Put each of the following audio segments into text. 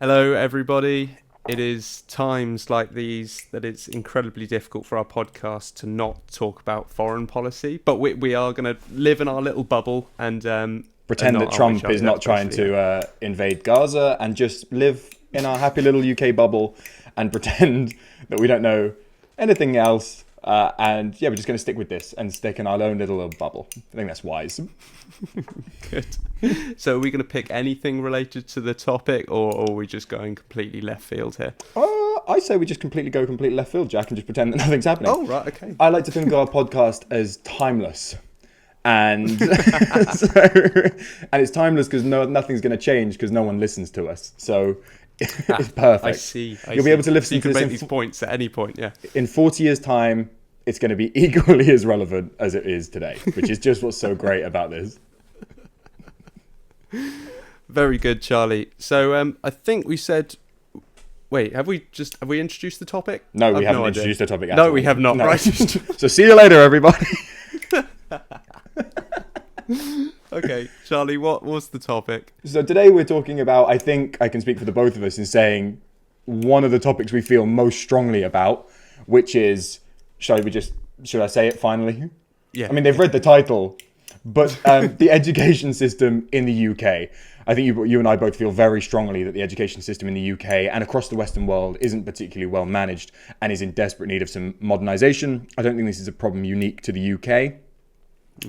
Hello, everybody. It is times like these that it's incredibly difficult for our podcast to not talk about foreign policy, but we are going to live in our little bubble and pretend not, that Trump is not trying to invade Gaza and just live in our happy little UK bubble and pretend that we don't know anything else. We're just going to stick with this and stick in our own little bubble. I think that's wise. Good. So are we going to pick anything related to the topic, or are we just going completely left field here? I say we just go completely left field, Jack, and just pretend that nothing's happening. Oh, right, okay. I like to think of our podcast as timeless. And and it's timeless because nothing's going to change because no one listens to us. So it's perfect. I see. You'll be able to listen so you to can this make these points at any point, yeah. In 40 years' time, it's going to be equally as relevant as it is today, which is just what's so great about this. Very good, Charlie. So I think we said... Wait, have we introduced the topic? No, we haven't introduced the topic at all. all. No, we have not. No. Right. So see you later, everybody. Okay, Charlie, what was the topic? So today we're talking about, I think I can speak for the both of us in saying one of the topics we feel most strongly about, which is, should I say it finally? Yeah. I mean, they've read the title, but the education system in the UK. I think you and I both feel very strongly that the education system in the UK and across the Western world isn't particularly well managed and is in desperate need of some modernisation. I don't think this is a problem unique to the UK,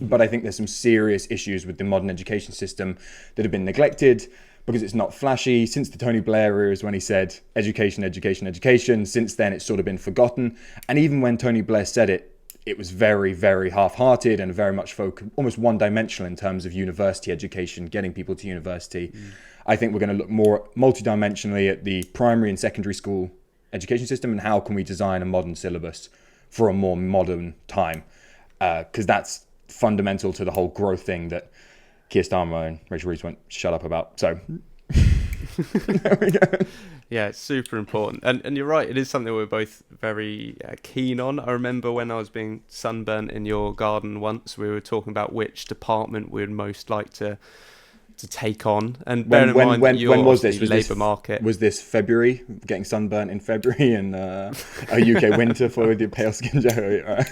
but I think there's some serious issues with the modern education system that have been neglected because it's not flashy. Since the Tony Blair era is when he said education, education, education. Since then, it's sort of been forgotten. And even when Tony Blair said it, it was very, very half-hearted and very much almost one-dimensional in terms of university education, getting people to university. I think we're going to look more multi-dimensionally at the primary and secondary school education system and how can we design a modern syllabus for a more modern time, because that's fundamental to the whole growth thing that Keir Starmer and Rachel Reeves won't shut up about. So there we go. Yeah, it's super important. And you're right, it is something we're both very keen on. I remember when I was being sunburnt in your garden once, we were talking about which department we'd most like to take on. And bear in mind that you're when was this? Labour market. Was this February? Getting sunburnt in February and a UK winter for your pale skin, Joe?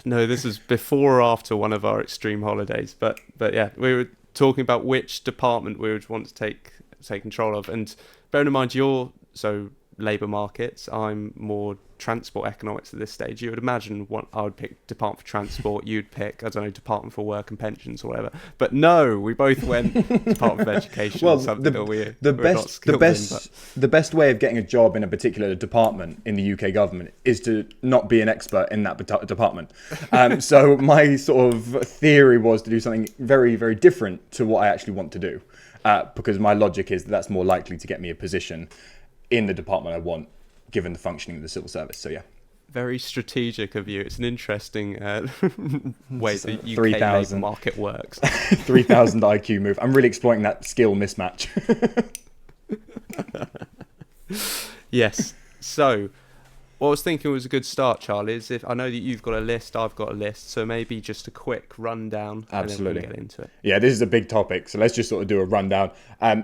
No, this was before or after one of our extreme holidays. But yeah, we were talking about which department we would want to take control of. And bearing in mind you're so labour markets, I'm more transport economics at this stage. You would imagine I would pick Department for Transport, you'd pick, I don't know, Department for Work and Pensions or whatever. But no, we both went Department of Education. Well, something the best way of getting a job in a particular department in the UK government is to not be an expert in that department. So my sort of theory was to do something very, very different to what I actually want to do. Because my logic is that that's more likely to get me a position in the department I want, given the functioning of the civil service. So yeah. Very strategic of you. It's an interesting way the UK 3,000 labour market works. 3,000 IQ move. I'm really exploiting that skill mismatch. Yes. So what I was thinking was a good start, Charlie, is if I know that you've got a list, I've got a list, so maybe just a quick rundown. Absolutely. And then we can get into it. Yeah, this is a big topic, so let's just sort of do a rundown.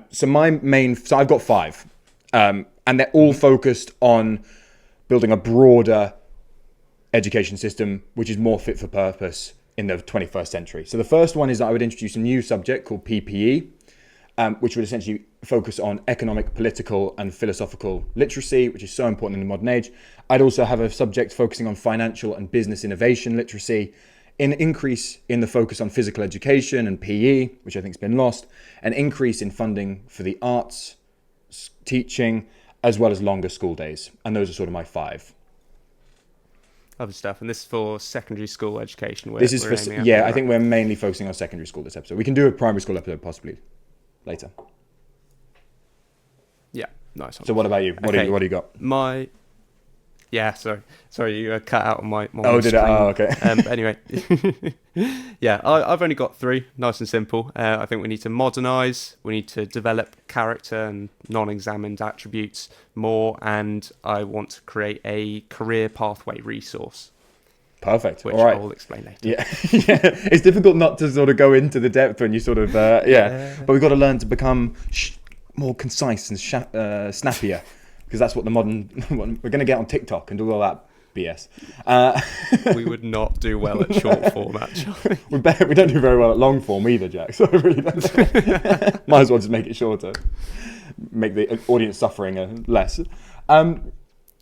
So I've got 5, and they're all focused on building a broader education system, which is more fit for purpose in the 21st century. So the first one is that I would introduce a new subject called PPE, which would essentially focus on economic, political, and philosophical literacy, which is so important in the modern age. I'd also have a subject focusing on financial and business innovation literacy, an increase in the focus on physical education and PE, which I think has been lost, an increase in funding for the arts, teaching, as well as longer school days. And those are sort of my 5. Other stuff, and this is for secondary school education. I think we're mainly focusing on secondary school this episode. We can do a primary school episode possibly later. Yeah, nice one. So what about you? What do you got? Sorry, you cut out on my oh, did screen. it? Oh, okay. Anyway, yeah, I've only got 3, nice and simple. I think we need to modernise, we need to develop character and non-examined attributes more, and I want to create a career pathway resource. Perfect. Which all right. I'll explain later. Yeah. It's difficult not to sort of go into the depth when you sort of, But we've got to learn to become more concise and snappier, because that's what the modern we're going to get on TikTok and do all that BS. We would not do well at short format, Charlie. We don't do very well at long form either, Jack. So I really don't. Might as well just make it shorter, make the audience suffering less.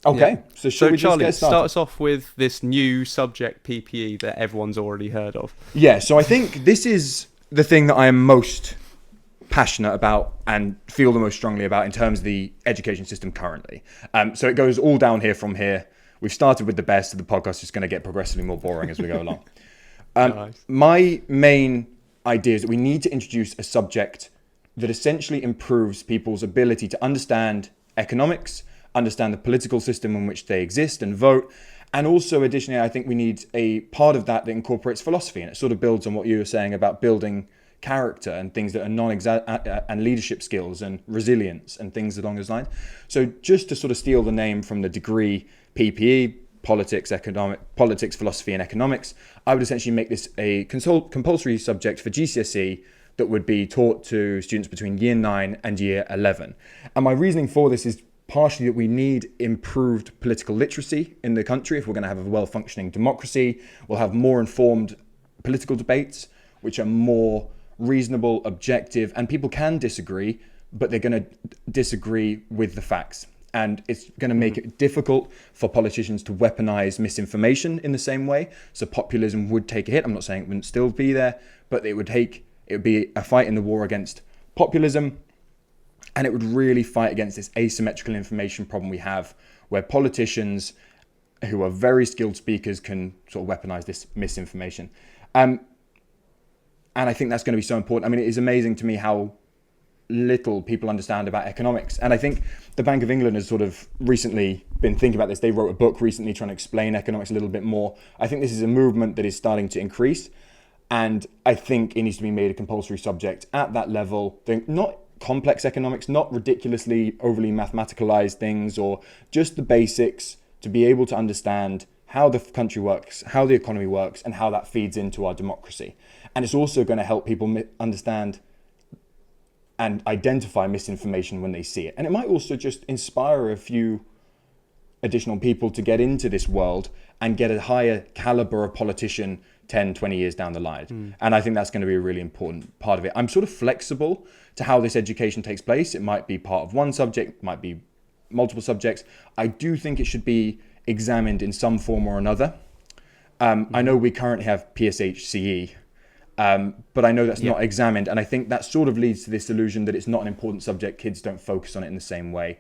Okay, so should we Charlie, just get started? start us off with this new subject PPE that everyone's already heard of. Yeah, so I think this is the thing that I am most passionate about and feel the most strongly about in terms of the education system currently. So it goes all down here from here. We've started with the best, so the podcast is going to get progressively more boring as we go along. Nice. My main idea is that we need to introduce a subject that essentially improves people's ability to understand economics, understand the political system in which they exist and vote. And also, additionally, I think we need a part of that incorporates philosophy, and it sort of builds on what you were saying about building character and things that are and leadership skills and resilience and things along those lines. So just to sort of steal the name from the degree PPE, politics, philosophy and economics, I would essentially make this a compulsory subject for GCSE that would be taught to students between year 9 and year 11. And my reasoning for this is partially that we need improved political literacy in the country. If we're going to have a well-functioning democracy, we'll have more informed political debates, which are more reasonable, objective, and people can disagree, but they're going to disagree with the facts. And it's going to make it difficult for politicians to weaponize misinformation in the same way. So populism would take a hit. I'm not saying it wouldn't still be there, but it would be a fight in the war against populism. And it would really fight against this asymmetrical information problem we have, where politicians who are very skilled speakers can sort of weaponize this misinformation. And I think that's going to be so important. I mean, it is amazing to me how little people understand about economics. And I think the Bank of England has sort of recently been thinking about this. They wrote a book recently trying to explain economics a little bit more. I think this is a movement that is starting to increase. And I think it needs to be made a compulsory subject at that level. Not complex economics, not ridiculously overly mathematicalized things, or just the basics to be able to understand how the country works, how the economy works, and how that feeds into our democracy. And it's also going to help people understand and identify misinformation when they see it. And it might also just inspire a few additional people to get into this world and get a higher caliber of politician 10, 20 years down the line. And I think that's going to be a really important part of it. I'm sort of flexible to how this education takes place. It might be part of one subject, might be multiple subjects. I do think it should be examined in some form or another. I know we currently have PSHCE, but I know that's not examined. And I think that sort of leads to this illusion that it's not an important subject. Kids don't focus on it in the same way.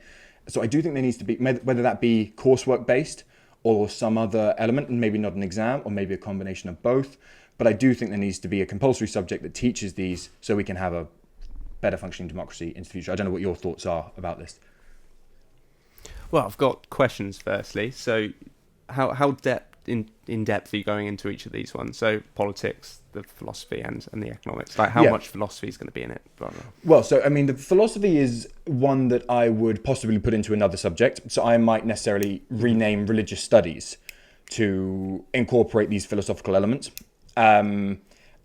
So I do think there needs to be, whether that be coursework based or some other element, and maybe not an exam, or maybe a combination of both. But I do think there needs to be a compulsory subject that teaches these so we can have a better functioning democracy into the future. I don't know what your thoughts are about this. Well, I've got questions firstly. So how in depth are you going into each of these ones? So politics, the philosophy, and the economics. Like how much philosophy is going to be in it? Blah, blah. Well, so I mean, the philosophy is one that I would possibly put into another subject. So I might necessarily rename religious studies to incorporate these philosophical elements. And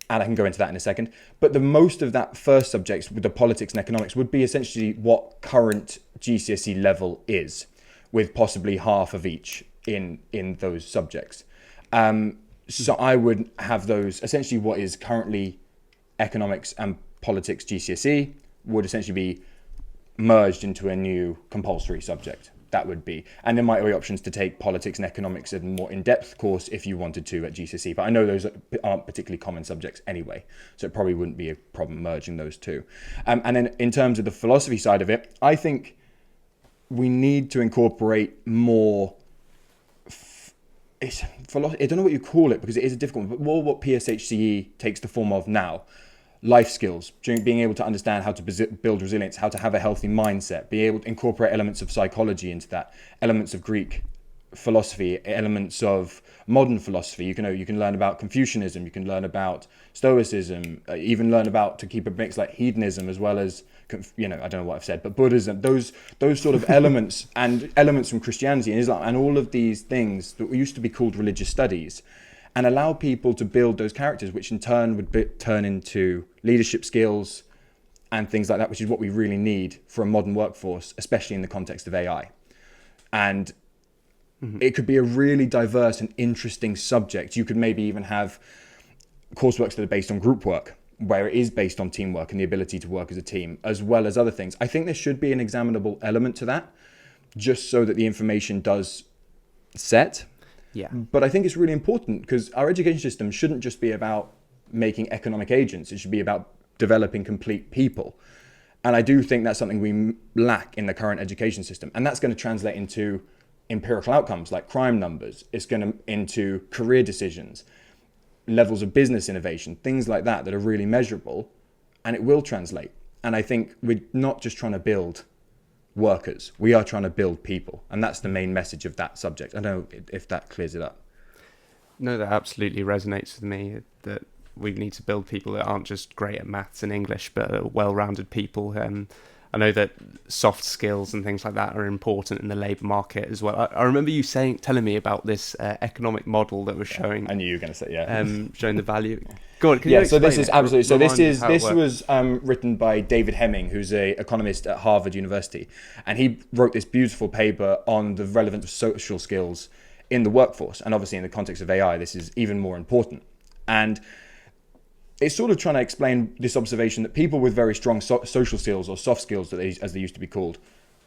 I can go into that in a second. But the most of that first subject with the politics and economics would be essentially what current GCSE level is, with possibly half of each in those subjects. So I would have those, essentially what is currently economics and politics GCSE would essentially be merged into a new compulsory subject. That would be, and there might be options to take politics and economics as a more in-depth course if you wanted to at GCSE, but I know those aren't particularly common subjects anyway, so it probably wouldn't be a problem merging those two. And then in terms of the philosophy side of it, I think we need to incorporate more I don't know what you call it because it is a difficult one, but more what PSHCE takes the form of now. Life skills, being able to understand how to build resilience, how to have a healthy mindset, be able to incorporate elements of psychology into that, elements of Greek philosophy, elements of modern philosophy. You can learn about Confucianism, you can learn about Stoicism, even learn about, to keep a mix, like hedonism, as well as, I don't know what I've said, but Buddhism, those sort of elements and elements from Christianity and Islam and all of these things that used to be called religious studies, and allow people to build those characters, which in turn would turn into leadership skills and things like that, which is what we really need for a modern workforce, especially in the context of AI. And it could be a really diverse and interesting subject. You could maybe even have courseworks that are based on group work, where it is based on teamwork and the ability to work as a team, as well as other things. I think there should be an examinable element to that, just so that the information does set. Yeah. But I think it's really important because our education system shouldn't just be about making economic agents. It should be about developing complete people. And I do think that's something we lack in the current education system. And that's going to translate into empirical outcomes like crime numbers. It's going to into career decisions, levels of business innovation, things like that that are really measurable, and it will translate. And I think we're not just trying to build workers, we are trying to build people. And that's the main message of that subject. I don't know if that clears it up. No, that absolutely resonates with me, that we need to build people that aren't just great at maths and English, but are well-rounded people. I know that soft skills and things like that are important in the labour market as well. I remember you telling me about this economic model that was showing. I knew you were going to say, showing the value. Go on, can yeah, you so this explain is it? absolutely. So Remind this me is how it this works. was written by David Hemming, who's a economist at Harvard University, and he wrote this beautiful paper on the relevance of social skills in the workforce, and obviously in the context of AI, this is even more important. And it's sort of trying to explain this observation that people with very strong social skills, or soft skills, as they used to be called,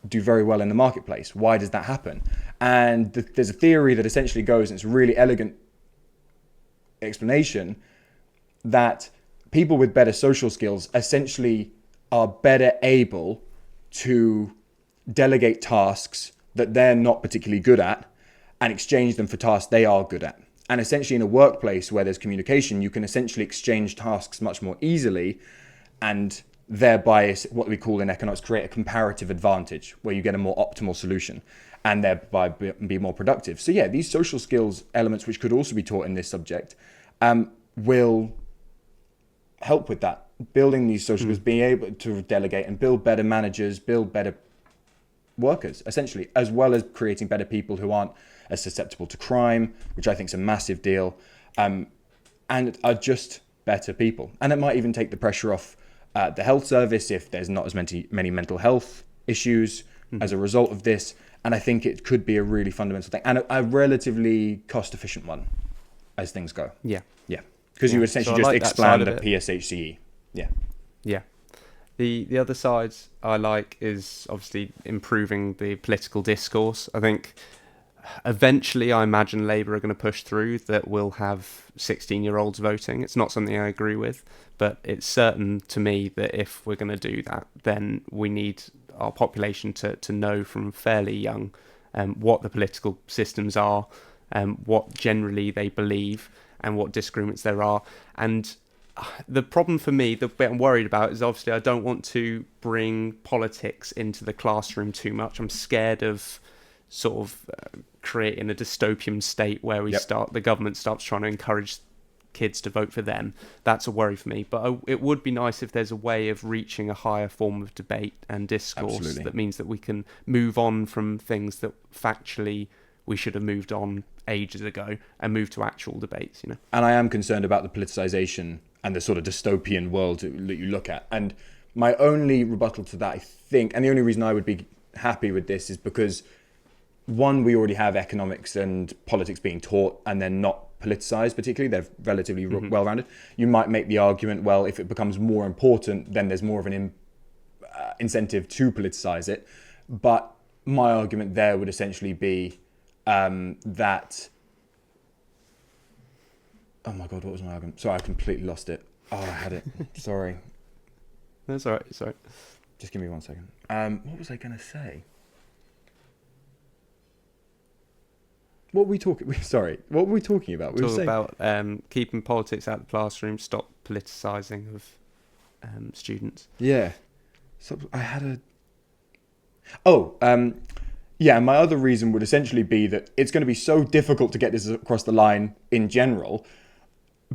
do very well in the marketplace. Why does that happen? And there's a theory that essentially goes, and it's a really elegant explanation, that people with better social skills essentially are better able to delegate tasks that they're not particularly good at and exchange them for tasks they are good at. And essentially in a workplace where there's communication, you can essentially exchange tasks much more easily, and thereby, what we call in economics, create a comparative advantage where you get a more optimal solution and thereby be more productive. So yeah, these social skills elements, which could also be taught in this subject, will help with that. Building these social skills, being able to delegate and build better managers, build better workers, essentially, as well as creating better people who aren't as susceptible to crime, which I think is a massive deal, and are just better people. And it might even take the pressure off the health service if there's not as many mental health issues as a result of this. And I think it could be a really fundamental thing, and a relatively cost-efficient one as things go. Yeah. Yeah, because you essentially So I just like that side expand of the it. PSHCE. Yeah. Yeah. The other side I like is obviously improving the political discourse. I think eventually I imagine Labour are going to push through that we'll have 16-year-olds voting. It's not something I agree with, but it's certain to me that if we're going to do that, then we need our population to know from fairly young what the political systems are, what generally they believe, and what disagreements there are. And the problem for me, the bit I'm worried about, is obviously I don't want to bring politics into the classroom too much. I'm scared of sort of creating a dystopian state where the government starts trying to encourage kids to vote for them. That's a worry for me. But it would be nice if there's a way of reaching a higher form of debate and discourse. Absolutely. That means that we can move on from things that factually we should have moved on ages ago and move to actual debates, you know. And I am concerned about the politicization and the sort of dystopian world that you look at. And my only rebuttal to that, I think, and the only reason I would be happy with this, is because, one, we already have economics and politics being taught, and they're not politicized particularly. They're relatively well-rounded. You might make the argument, well, if it becomes more important, then there's more of an incentive to politicize it. But my argument there would essentially be that... Oh my God, what was my argument? Sorry, I completely lost it. Oh, I had it. Sorry. That's all right. Sorry. Just give me 1 second. What was I going to say? What were we talking? Sorry, what were we talking about? We were Talk saying about keeping politics out of the classroom, stop politicising of students. yeah. So I had a. Yeah. My other reason would essentially be that it's going to be so difficult to get this across the line in general,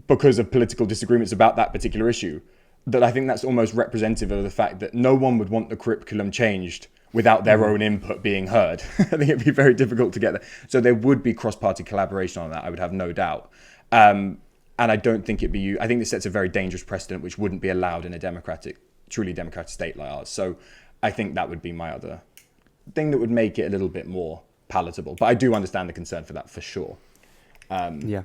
because of political disagreements about that particular issue, that I think that's almost representative of the fact that no one would want the curriculum changed without their own input being heard. I think it'd be very difficult to get that. So there would be cross-party collaboration on that, I would have no doubt. And I don't think I think this sets a very dangerous precedent which wouldn't be allowed in a democratic truly democratic state like ours. So I think that would be my other thing that would make it a little bit more palatable. But I do understand the concern for that for sure. Yeah.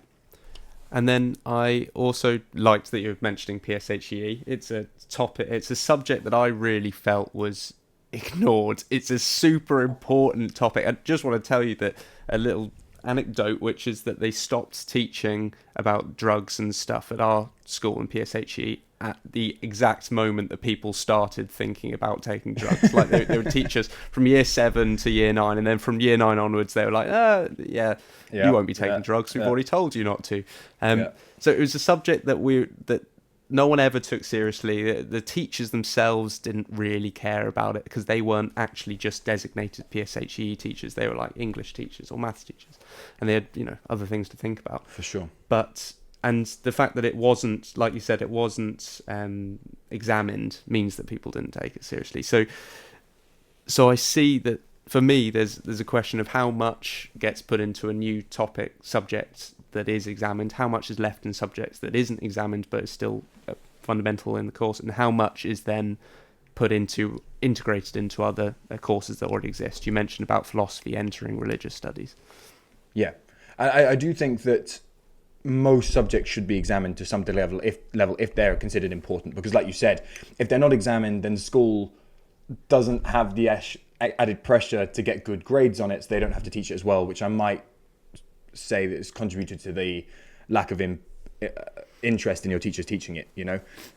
And then I also liked that you were mentioning PSHE. It's a topic, it's a subject that I really felt was ignored. It's a super important topic. I just want to tell you that a little anecdote, which is that they stopped teaching about drugs and stuff at our school in PSHE at the exact moment that people started thinking about taking drugs. Like they would teach us from year 7 to year 9, and then from year 9 onwards they were like, you won't be taking drugs, we've already told you not to. So it was a subject that no one ever took seriously. The teachers themselves didn't really care about it because they weren't actually just designated PSHE teachers. They were like English teachers or maths teachers, and they had other things to think about. For sure. And the fact that it wasn't, like you said, it wasn't examined means that people didn't take it seriously. So I see that for me, there's a question of how much gets put into a new subject that is examined, how much is left in subjects that isn't examined but is still fundamental in the course, and how much is then integrated into other courses that already exist. You mentioned about philosophy entering religious studies. Yeah, I do think that most subjects should be examined to some level if they're considered important, because like you said, if they're not examined, then the school doesn't have the added pressure to get good grades on it, so they don't have to teach it as well, which I might say that has contributed to the lack of interest in your teachers teaching it,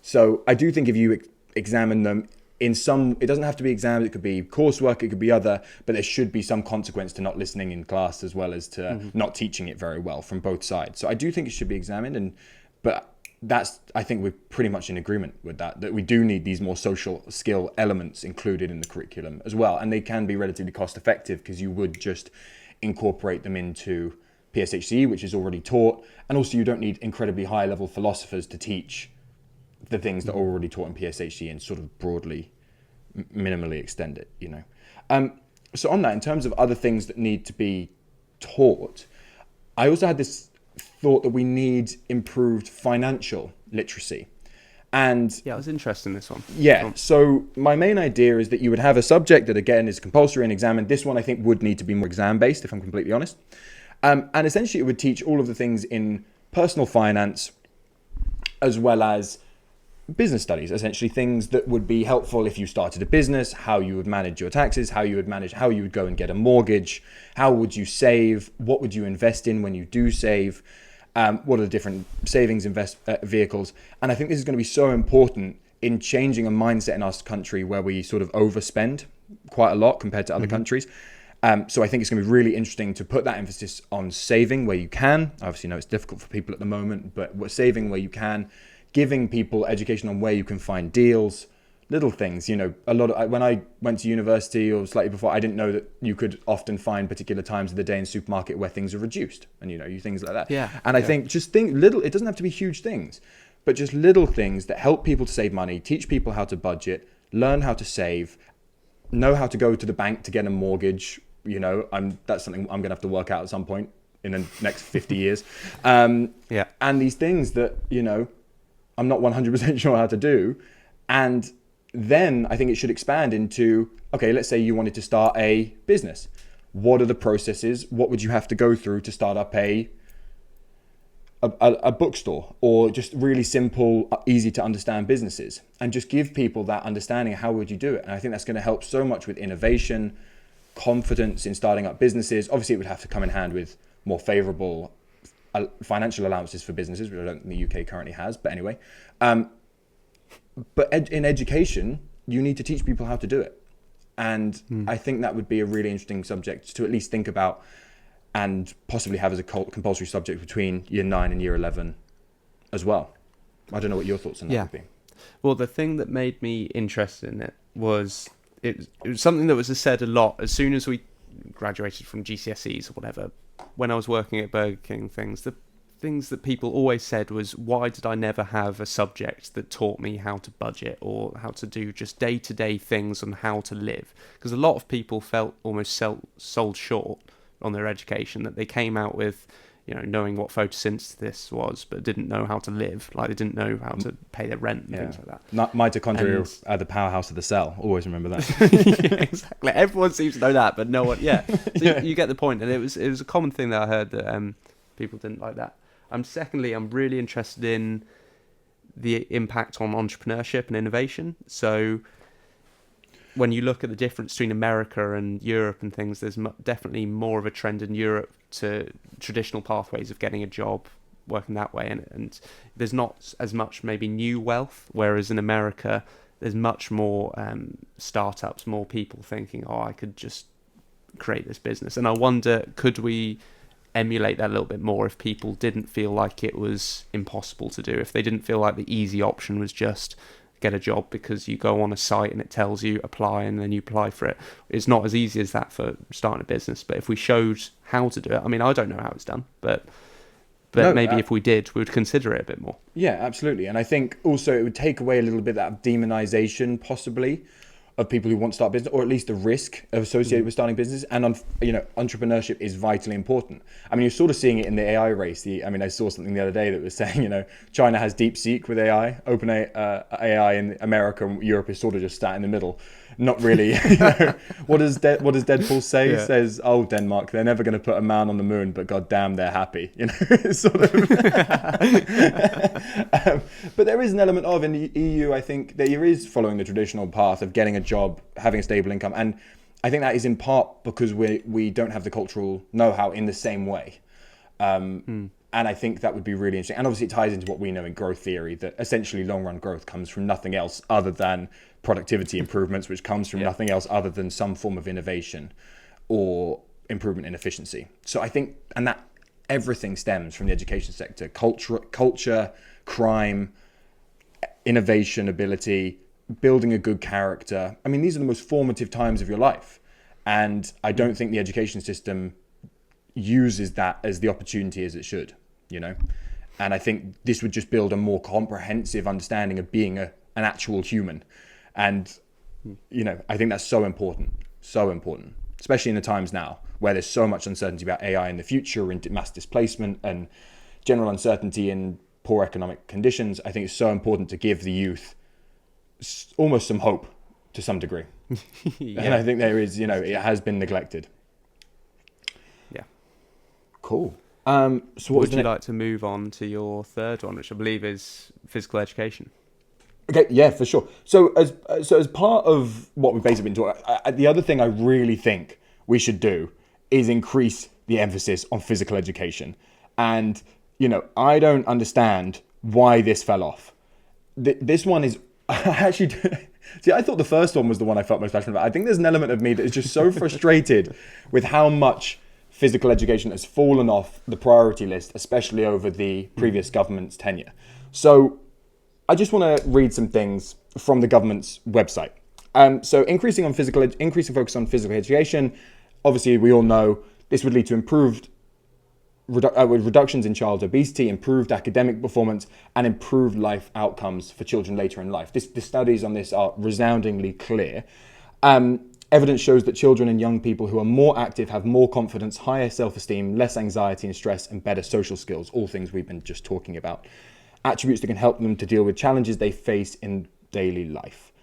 So I do think if you examine them it doesn't have to be exams, it could be coursework, it could be other, but there should be some consequence to not listening in class as well as to not teaching it very well from both sides. So I do think it should be examined, but I think we're pretty much in agreement with that we do need these more social skill elements included in the curriculum as well, and they can be relatively cost effective because you would just incorporate them into PSHE, which is already taught, and also you don't need incredibly high level philosophers to teach the things that are already taught in PSHE and sort of broadly, minimally extend it, So on that, in terms of other things that need to be taught, I also had this thought that we need improved financial literacy. And yeah, I was interested in this one. Yeah, so my main idea is that you would have a subject that, again, is compulsory and examined. This one, I think, would need to be more exam-based, if I'm completely honest. And essentially, it would teach all of the things in personal finance as well as business studies, essentially things that would be helpful if you started a business, how you would manage your taxes, how you would go and get a mortgage, how would you save, what would you invest in when you do save, what are the different savings vehicles. And I think this is going to be so important in changing a mindset in our country where we sort of overspend quite a lot compared to other countries. So I think it's going to be really interesting to put that emphasis on saving where you can. Obviously, it's difficult for people at the moment, but we're saving where you can, giving people education on where you can find deals, little things. When I went to university or slightly before, I didn't know that you could often find particular times of the day in supermarket where things are reduced, and things like that. Yeah. And I think just little. It doesn't have to be huge things, but just little things that help people to save money, teach people how to budget, learn how to save, know how to go to the bank to get a mortgage. That's something I'm going to have to work out at some point in the next 50 years. And these things that, I'm not 100% sure how to do. And then I think it should expand into, okay, let's say you wanted to start a business. What are the processes? What would you have to go through to start up a bookstore, or just really simple, easy to understand businesses, and just give people that understanding of how would you do it. And I think that's going to help so much with innovation, confidence in starting up businesses. Obviously, it would have to come in hand with more favorable financial allowances for businesses, which I don't think the UK currently has. But anyway, in education, you need to teach people how to do it. And I think that would be a really interesting subject to at least think about and possibly have as a compulsory subject between year 9 and year 11 as well. I don't know what your thoughts on that would be. Well, the thing that made me interested in it was it was something that was said a lot as soon as we graduated from GCSEs or whatever. When I was working at Burger King, the things that people always said was, why did I never have a subject that taught me how to budget or how to do just day-to-day things on how to live? Because a lot of people felt almost sold short on their education, that they came out with, knowing what photosynthesis was, but didn't know how to live. Like they didn't know how to pay their rent and things like that. Mitochondria are the powerhouse of the cell. Always remember that. Yeah, exactly. Everyone seems to know that, but no one. Yeah, so you get the point. And it was a common thing that I heard that people didn't like that. Secondly, I'm really interested in the impact on entrepreneurship and innovation. So when you look at the difference between America and Europe and things, there's definitely more of a trend in Europe to traditional pathways of getting a job, working that way, and there's not as much maybe new wealth, whereas in America there's much more startups, more people thinking, I could just create this business. And I wonder, could we emulate that a little bit more if people didn't feel like it was impossible to do, if they didn't feel like the easy option was just get a job because you go on a site and it tells you apply and then you apply for it. It's not as easy as that for starting a business, but if we showed how to do it, I mean, I don't know how it's done, but maybe if we did, we would consider it a bit more. Yeah, absolutely. And I think also it would take away a little bit of that demonization possibly of people who want to start business, or at least the risk associated with starting business. And entrepreneurship is vitally important. I mean, you're sort of seeing it in the AI race. I saw something the other day that was saying, China has DeepSeek with AI, AI in America, and Europe is sort of just sat in the middle. Not really. What does Deadpool say? Yeah. He says, "Oh, Denmark, they're never going to put a man on the moon, but goddamn, they're happy." Sort of. But there is an element of in the EU. I think there is following the traditional path of getting a job, having a stable income, and I think that is in part because we don't have the cultural know-how in the same way. And I think that would be really interesting. And obviously it ties into what we know in growth theory, that essentially long-run growth comes from nothing else other than productivity improvements, which comes from nothing else other than some form of innovation or improvement in efficiency. So I think, and that everything stems from the education sector: culture, crime, innovation, ability, building a good character. I mean, these are the most formative times of your life. And I don't think the education system uses that as the opportunity as it should, And I think this would just build a more comprehensive understanding of being an actual human. And, I think that's so important, especially in the times now where there's so much uncertainty about AI in the future and mass displacement and general uncertainty in poor economic conditions. I think it's so important to give the youth almost some hope to some degree. Yeah. And I think there is, it has been neglected. Yeah. Cool. So what would you like to move on to your third one, which I believe is physical education? Okay, yeah, for sure. So as part of what we've basically been talking, the other thing I really think we should do is increase the emphasis on physical education. And, I don't understand why this fell off. This one is actually... See, I thought the first one was the one I felt most passionate about. I think there's an element of me that is just so frustrated with how much physical education has fallen off the priority list, especially over the previous government's tenure. So I just want to read some things from the government's website. So increasing focus on physical education. Obviously, we all know this would lead to improved reductions in child obesity, improved academic performance, and improved life outcomes for children later in life. The studies on this are resoundingly clear. Evidence shows that children and young people who are more active have more confidence, higher self-esteem, less anxiety and stress, and better social skills, all things we've been just talking about. Attributes that can help them to deal with challenges they face in daily life.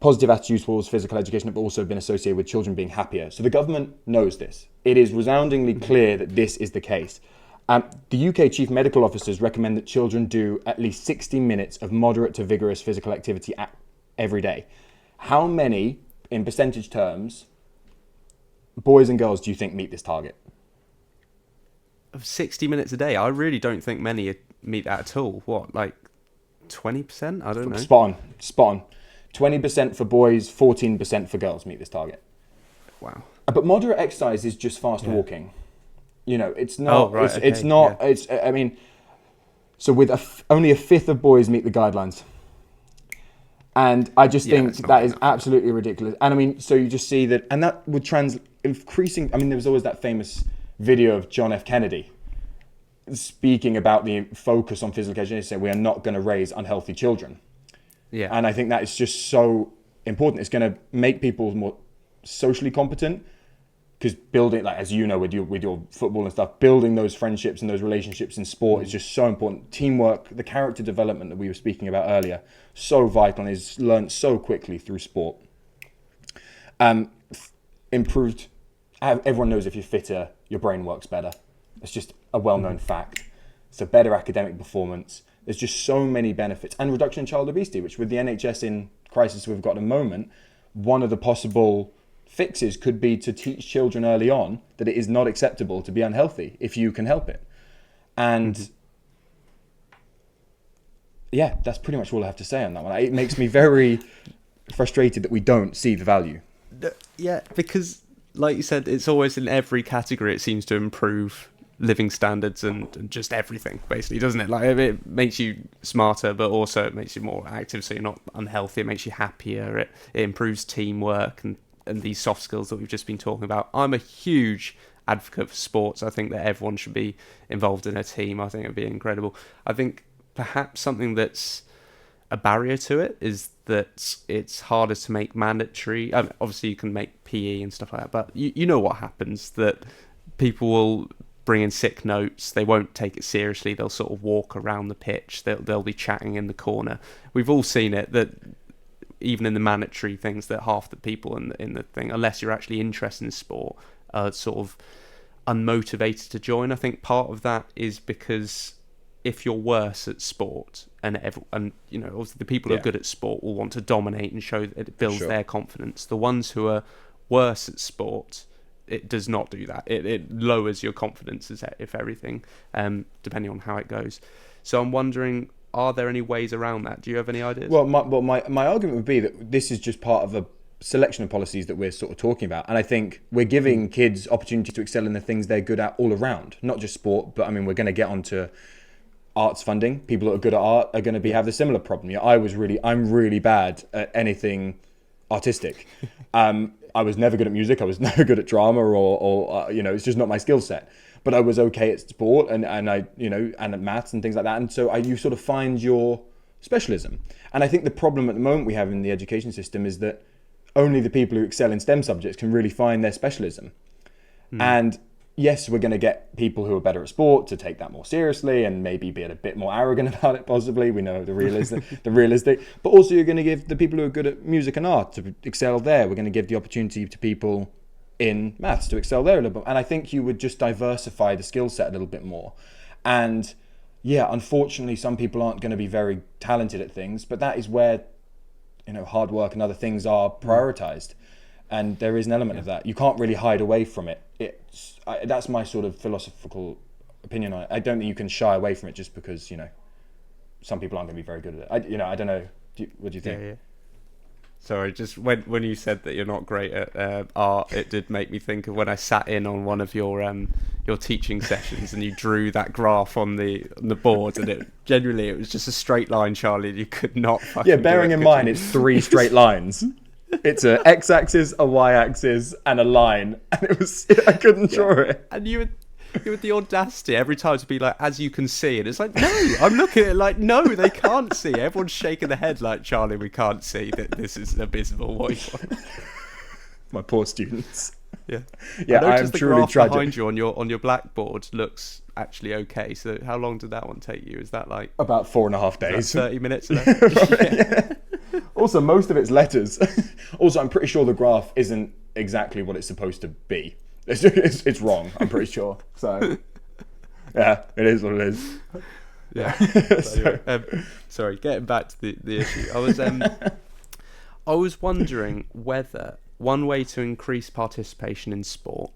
Positive attitudes towards physical education have also been associated with children being happier. So the government knows this. It is resoundingly clear that this is the case. The UK Chief Medical Officers recommend that children do at least 60 minutes of moderate to vigorous physical activity every day. How many, in percentage terms, boys and girls do you think meet this target? Of 60 minutes a day? I really don't think many meet that at all. What, like 20%? I don't know. Spot on. 20% for boys, 14% for girls meet this target. Wow. But moderate exercise is just fast walking. It's not. Oh, right, it's not. Yeah. I mean, so with only a fifth of boys meet the guidelines, and I just think that is absolutely ridiculous. And I mean, so you just see that, and that would increasing. I mean, there was always that famous video of John F. Kennedy speaking about the focus on physical education. He said, "We are not going to raise unhealthy children." Yeah. And I think that is just so important. It's going to make people more socially competent, because building, like as you know, with your football and stuff, building those friendships and those relationships in sport is just so important. Teamwork, the character development that we were speaking about earlier, so vital and is learned so quickly through sport. Improved. Everyone knows if you're fitter, your brain works better. It's just a well-known fact. So better academic performance. There's just so many benefits, and reduction in child obesity, which with the NHS in crisis we've got at the moment, one of the possible fixes could be to teach children early on that it is not acceptable to be unhealthy if you can help it. And yeah, that's pretty much all I have to say on that one. It makes me very frustrated that we don't see the value. Yeah, because like you said, it's always in every category it seems to improve living standards and just everything, basically, doesn't it? Like, it makes you smarter, but also it makes you more active, so you're not unhealthy. It makes you happier. It improves teamwork and these soft skills that we've just been talking about. I'm a huge advocate for sports. I think that everyone should be involved in a team. I think it'd be incredible. I think perhaps something that's a barrier to it is that it's harder to make mandatory. Obviously, you can make PE and stuff like that, but you know what happens, that people will bring in sick notes. They won't take it seriously. They'll sort of walk around the pitch. They'll be chatting in the corner. We've all seen it, that even in the mandatory things, that half the people in the thing, unless you're actually interested in sport, are sort of unmotivated to join. I think part of that is because if you're worse at sport, and you know, obviously the people who are good at sport will want to dominate and show that it builds their confidence. The ones who are worse at sport, it does not do that. It lowers your confidence, if everything, depending on how it goes. So I'm wondering, are there any ways around that? Do you have any ideas? Well, my argument would be that this is just part of a selection of policies that we're sort of talking about. And I think we're giving kids opportunity to excel in the things they're good at all around, not just sport, but I mean, we're going to get onto arts funding. People that are good at art are going to have the similar problem. Yeah, I'm really bad at anything artistic. I was never good at music. I was never good at drama or you know, it's just not my skill set. But I was okay at sport and I, you know, and at maths and things like that. And so you sort of find your specialism. And I think the problem at the moment we have in the education system is that only the people who excel in STEM subjects can really find their specialism. And yes, we're going to get people who are better at sport to take that more seriously and maybe be a bit more arrogant about it, possibly. We know the realistic. But also you're going to give the people who are good at music and art to excel there. We're going to give the opportunity to people in maths to excel there a little bit. And I think you would just diversify the skill set a little bit more. And yeah, unfortunately, some people aren't going to be very talented at things, but that is where, you know, hard work and other things are prioritized. And there is an element of that. You can't really hide away from it. That's my sort of philosophical opinion on it. I don't think you can shy away from it just because, you know, some people aren't going to be very good at it. I don't know. What do you think? Yeah. Sorry, just when you said that you're not great at art, it did make me think of when I sat in on one of your teaching sessions and you drew that graph on the board, and it was just a straight line, Charlie. You could not fucking do bearing it, in mind it's 3 straight lines. It's a x-axis, a y-axis, and a line, and I couldn't draw it. And you had the audacity every time to be like, as you can see, and it's like, no, I'm looking at it like, no, they can't see. Everyone's shaking their head like, Charlie, we can't see that this is abysmal. What you want? My poor students. Yeah. I'm the truly graph tragic. behind you on your blackboard looks actually okay. So how long did that one take you? Is that like about 4.5 days? 30 minutes? Yeah. Also, most of it's letters. Also, I'm pretty sure the graph isn't exactly what it's supposed to be. It's wrong, I'm pretty sure. So, yeah, it is what it is. Yeah. Sorry, getting back to the issue. I was wondering whether one way to increase participation in sport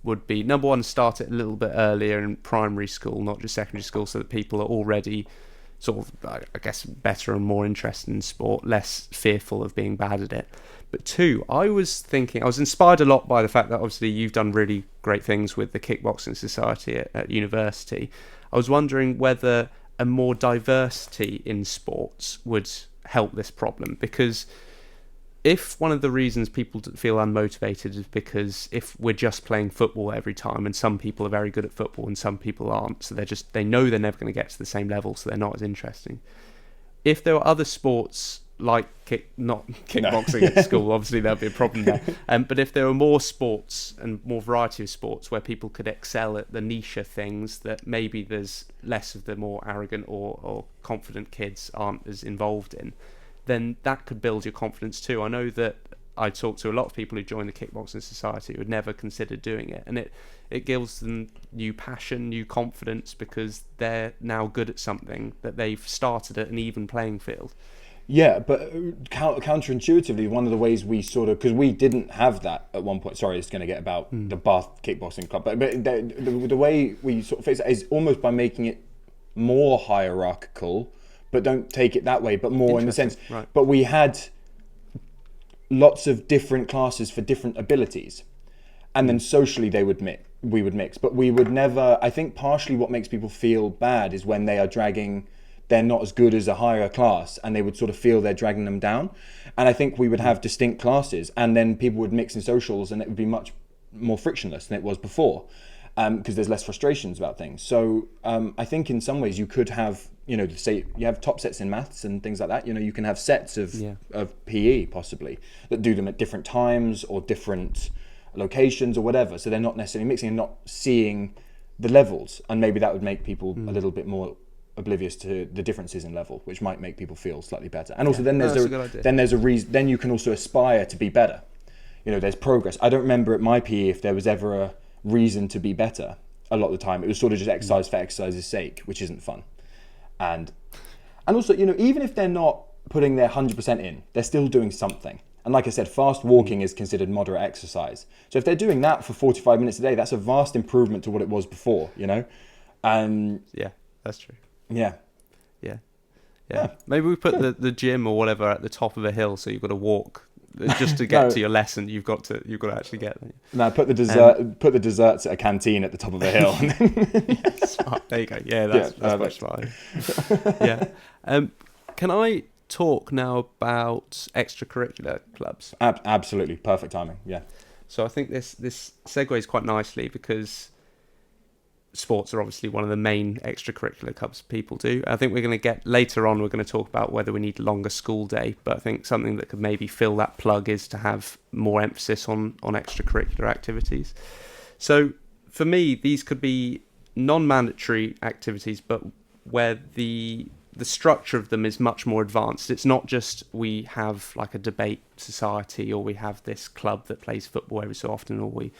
would be, number one, start it a little bit earlier in primary school, not just secondary school, so that people are already sort of, I guess, better and more interested in sport, less fearful of being bad at it. But 2, I was inspired a lot by the fact that obviously you've done really great things with the Kickboxing Society at university. I was wondering whether a more diversity in sports would help this problem, because if one of the reasons people feel unmotivated is because if we're just playing football every time, and some people are very good at football and some people aren't, so they know they're never going to get to the same level, so they're not as interesting. If there were other sports like not kickboxing at school, obviously there'd be a problem there. But if there were more sports and more variety of sports where people could excel at the niche things, that maybe there's less of the more arrogant or confident kids aren't as involved in, then that could build your confidence too. I know that I talk to a lot of people who join the Kickboxing Society who would never consider doing it, and it gives them new passion, new confidence, because they're now good at something that they've started at an even playing field. Yeah, but counterintuitively, one of the ways we sort of, because we didn't have that at one point. Sorry, it's going to get about the Bath Kickboxing Club, but the way we sort of face it is almost by making it more hierarchical, but don't take it that way, but more in the sense. Right. But we had lots of different classes for different abilities, and then socially we would mix, but we would never. I think partially what makes people feel bad is when they're not as good as a higher class, and they would sort of feel they're dragging them down. And I think we would have distinct classes, and then people would mix in socials, and it would be much more frictionless than it was before, because there's less frustrations about things. So I think in some ways you could have, say you have top sets in maths and things like that. You can have sets of PE possibly that do them at different times or different locations or whatever. So they're not necessarily mixing and not seeing the levels, and maybe that would make people a little bit more oblivious to the differences in level, which might make people feel slightly better. And also then there's a reason, then you can also aspire to be better. There's progress. I don't remember at my PE if there was ever a reason to be better. A lot of the time it was sort of just exercise for exercise's sake, which isn't fun. And also, even if they're not putting their 100% in, they're still doing something. And like I said, fast walking is considered moderate exercise. So if they're doing that for 45 minutes a day, that's a vast improvement to what it was before, Yeah, that's true. Yeah. Maybe we put the gym or whatever at the top of a hill, so you've got to walk just to get to your lesson. You've got to actually get there. No, put the desserts at a canteen at the top of a hill. Smart. There you go. Yeah, that's much smarter. Yeah. Can I talk now about extracurricular clubs? Absolutely, perfect timing. Yeah. So I think this segues quite nicely, because sports are obviously one of the main extracurricular clubs people do. I think we're going to get later on, we're going to talk about whether we need a longer school day, but I think something that could maybe fill that plug is to have more emphasis on extracurricular activities. So for me, these could be non-mandatory activities, but where the structure of them is much more advanced. It's not just we have like a debate society, or we have this club that plays football every so often, or we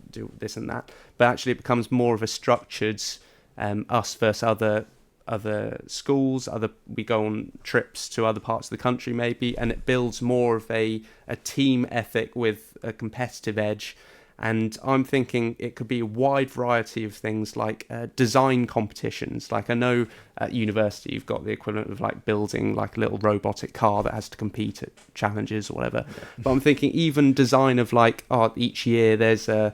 do this and that, but actually it becomes more of a structured us versus other schools, we go on trips to other parts of the country maybe, and it builds more of a team ethic with a competitive edge. And I'm thinking it could be a wide variety of things, like design competitions. Like I know at university you've got the equivalent of like building like a little robotic car that has to compete at challenges or whatever. Yeah. But I'm thinking even design of like each year there's a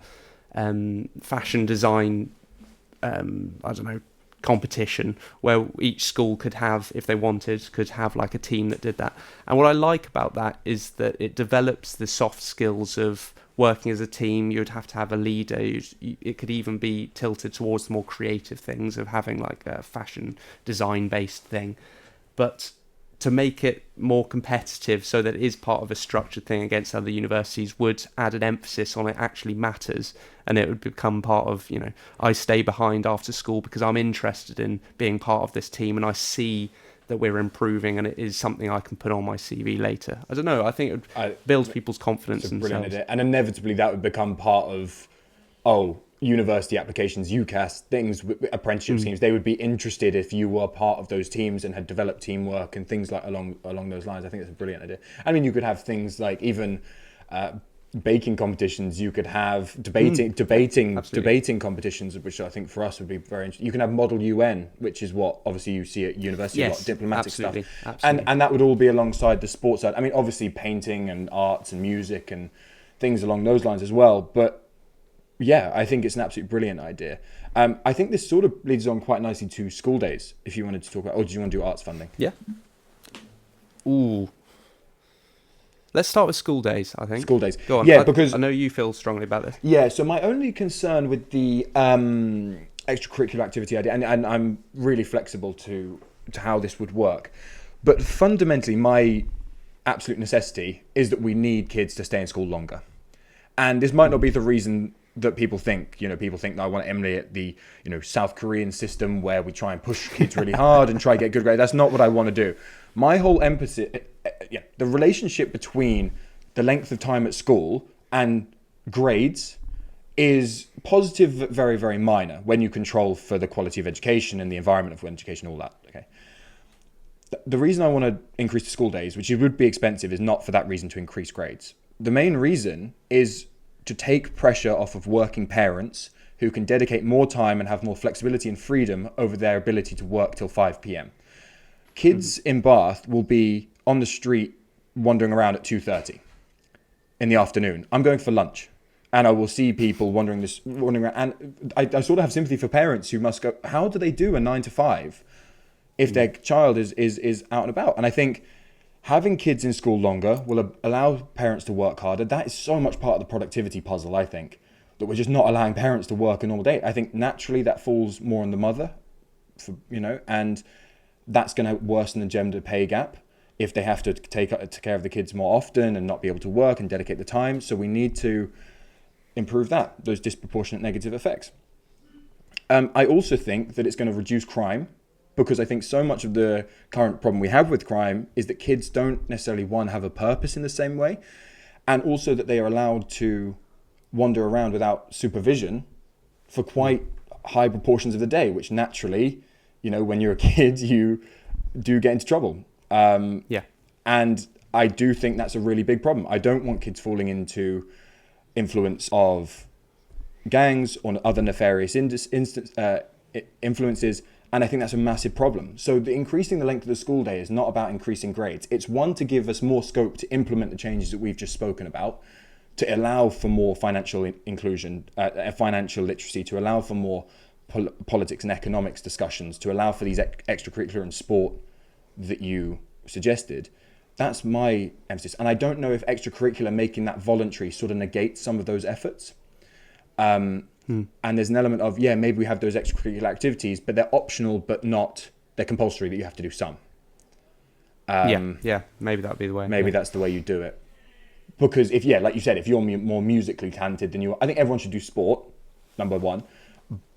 fashion design competition where each school could have, if they wanted, could have like a team that did that. And what I like about that is that it develops the soft skills of working as a team. You'd have to have a leader. It could even be tilted towards the more creative things of having like a fashion design based thing, but to make it more competitive so that it is part of a structured thing against other universities would add an emphasis on it actually matters, and it would become part of, I stay behind after school because I'm interested in being part of this team and I see that we're improving, and it is something I can put on my CV later. I don't know. I think it would build people's confidence in themselves. Idea. And inevitably that would become part of, university applications, UCAS, things, apprenticeship schemes. They would be interested if you were part of those teams and had developed teamwork and things like along those lines. I think it's a brilliant idea. I mean, you could have things like even baking competitions. You could have debating competitions, which I think for us would be very interesting. You can have Model UN, which is what obviously you see at university, a lot of diplomatic stuff. Absolutely. And that would all be alongside the sports side. I mean, obviously painting and arts and music and things along those lines as well. But yeah, I think it's an absolutely brilliant idea. I think this sort of leads on quite nicely to school days, if you wanted to talk about, or do you want to do arts funding? Yeah. Ooh. Let's start with school days, I think. School days. Go on. Yeah, because I know you feel strongly about this. Yeah, so my only concern with the extracurricular activity idea, and I'm really flexible to how this would work, But fundamentally, my absolute necessity is that we need kids to stay in school longer. And this might not be the reason that people think. People think that I want to emulate the, South Korean system where we try and push kids really hard and try to get good grades. That's not what I want to do. My whole emphasis, the relationship between the length of time at school and grades is positive, but very, very minor when you control for the quality of education and the environment of education, all that. Okay. The reason I want to increase the school days, which would be expensive, is not for that reason to increase grades. The main reason is to take pressure off of working parents who can dedicate more time and have more flexibility and freedom over their ability to work till 5 p.m. Kids in Bath will be on the street wandering around at 2:30 in the afternoon. I'm going for lunch, and I will see people wandering around. And I sort of have sympathy for parents who must go, how do they do a 9 to 5 if their child is out and about? And I think having kids in school longer will allow parents to work harder. That is so much part of the productivity puzzle, I think, that we're just not allowing parents to work a normal day. I think naturally that falls more on the mother, and that's going to worsen the gender pay gap if they have to take care of the kids more often and not be able to work and dedicate the time. So we need to improve those disproportionate negative effects. I also think that it's going to reduce crime, because I think so much of the current problem we have with crime is that kids don't necessarily, one, have a purpose in the same way, and also that they are allowed to wander around without supervision for quite high proportions of the day, which naturally, when you're a kid, you do get into trouble. And I do think that's a really big problem. I don't want kids falling into influence of gangs or other nefarious influences. And I think that's a massive problem. So increasing the length of the school day is not about increasing grades. It's one, to give us more scope to implement the changes that we've just spoken about, to allow for more financial inclusion, financial literacy, to allow for more politics and economics discussions, to allow for these extracurricular and sport that you suggested. That's my emphasis. And I don't know if extracurricular, making that voluntary, sort of negates some of those efforts. And there's an element of, maybe we have those extracurricular activities, but they're optional, but they're compulsory, that you have to do some. Maybe that'd be the way. Maybe that's the way you do it. Because like you said, if you're more musically talented than I think everyone should do sport, number one.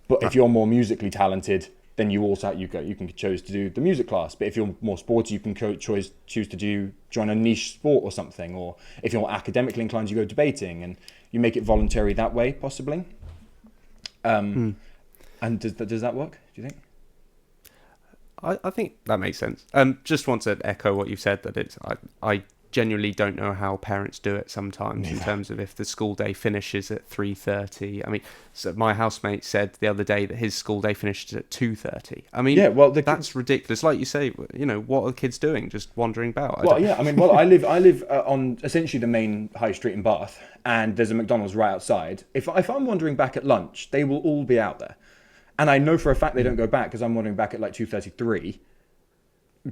But if you're more musically talented, then you also you can choose to do the music class. But if you're more sporty, you can choose to join a niche sport or something. Or if you're more academically inclined, you go debating, and you make it voluntary that way, possibly. And does that work, do you think? I think that makes sense. Just want to echo what you said, that I genuinely don't know how parents do it sometimes, in terms of if the school day finishes at 3:30. I mean, so my housemate said the other day that his school day finished at 2:30. I mean, that's ridiculous. Like you say, what are kids doing? Just wandering about? I live on essentially the main high street in Bath, and there's a McDonald's right outside. If I'm wandering back at lunch, they will all be out there. And I know for a fact they don't go back, because I'm wandering back at like 2:33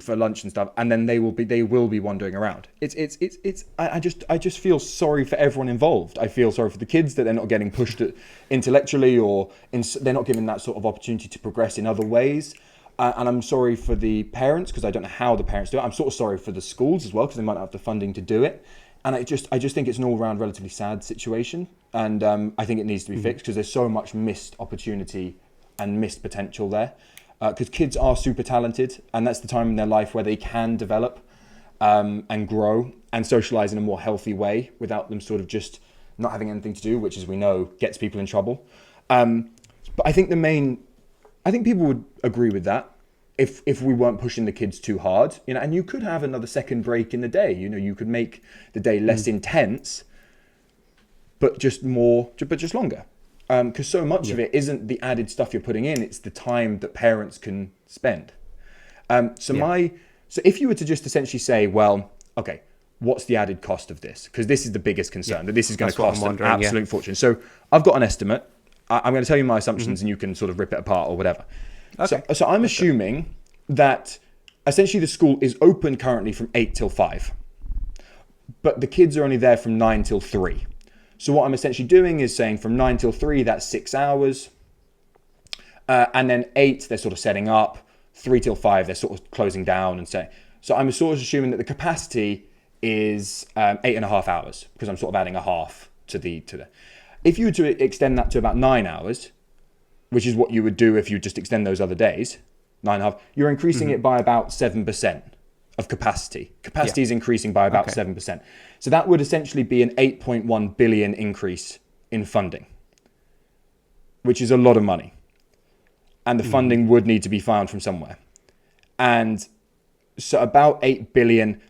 for lunch and stuff, and then they will be wandering around. I just feel sorry for everyone involved. I feel sorry for the kids that they're not getting pushed intellectually, or they're not given that sort of opportunity to progress in other ways. And I'm sorry for the parents, because I don't know how the parents do it. I'm sort of sorry for the schools as well, because they might not have the funding to do it. And I just think it's an all-round relatively sad situation, and I think it needs to be fixed, because there's so much missed opportunity and missed potential there. Because kids are super talented, and that's the time in their life where they can develop and grow and socialize in a more healthy way without them sort of just not having anything to do, which, as we know, gets people in trouble. But I think people would agree with that if we weren't pushing the kids too hard, and you could have another second break in the day. You could make the day less intense, but just longer. Because so much of it isn't the added stuff you're putting in; it's the time that parents can spend. So if you were to just essentially say, well, okay, what's the added cost of this? Because this is the biggest concern, that this is going to cost an absolute fortune. So I've got an estimate. I'm going to tell you my assumptions, and you can sort of rip it apart or whatever. Okay. So I'm assuming that essentially the school is open currently from 8 till 5, but the kids are only there from 9 till 3. So what I'm essentially doing is saying from 9 till 3, that's 6 hours. And then 8, they're sort of setting up. 3 till 5, they're sort of closing down and saying. So I'm sort of assuming that the capacity is 8.5 hours, because I'm sort of adding a half to the. If you were to extend that to about 9 hours, which is what you would do if you just extend those other days, 9.5, you're increasing it by about 7% of capacity. Capacity is increasing by about 7%. So that would essentially be an 8.1 billion increase in funding, which is a lot of money. And the funding would need to be found from somewhere. And so about 8 billion,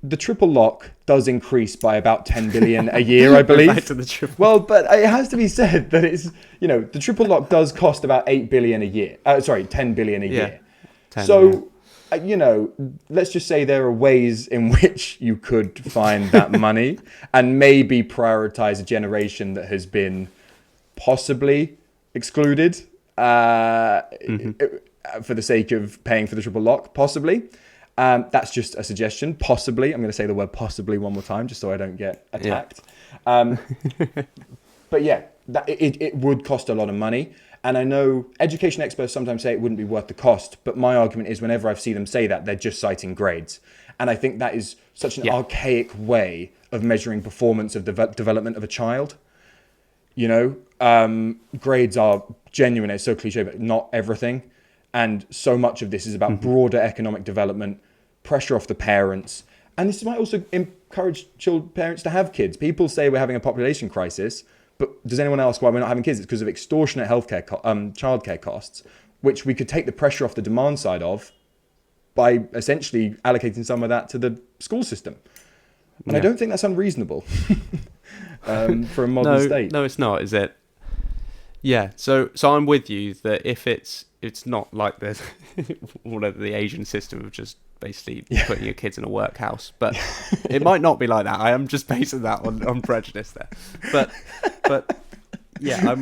the triple lock does increase by about 10 billion a year, I believe. Back to the triple. Well, but it has to be said that it's, the triple lock does cost about 8 billion a year. 10 billion a year. 10, so, let's just say there are ways in which you could find that money and maybe prioritize a generation that has been possibly excluded for the sake of paying for the triple lock, possibly. That's just a suggestion, possibly. I'm going to say the word possibly one more time, just so I don't get attacked. But yeah, it would cost a lot of money. And I know education experts sometimes say it wouldn't be worth the cost, but my argument is whenever I see them say that, they're just citing grades. And I think that is such an archaic way of measuring performance of the development of a child. Grades are genuine, it's so cliche, but not everything. And so much of this is about broader economic development, pressure off the parents. And this might also encourage parents to have kids. People say we're having a population crisis, but does anyone ask why we're not having kids? It's because of extortionate childcare costs, which we could take the pressure off the demand side of by essentially allocating some of that to the school system. And I don't think that's unreasonable for a modern state. No, it's not, is it? Yeah, so I'm with you that if it's not like the Asian system of just basically putting your kids in a workhouse, but it might not be like that. I am just basing that on prejudice there, but yeah,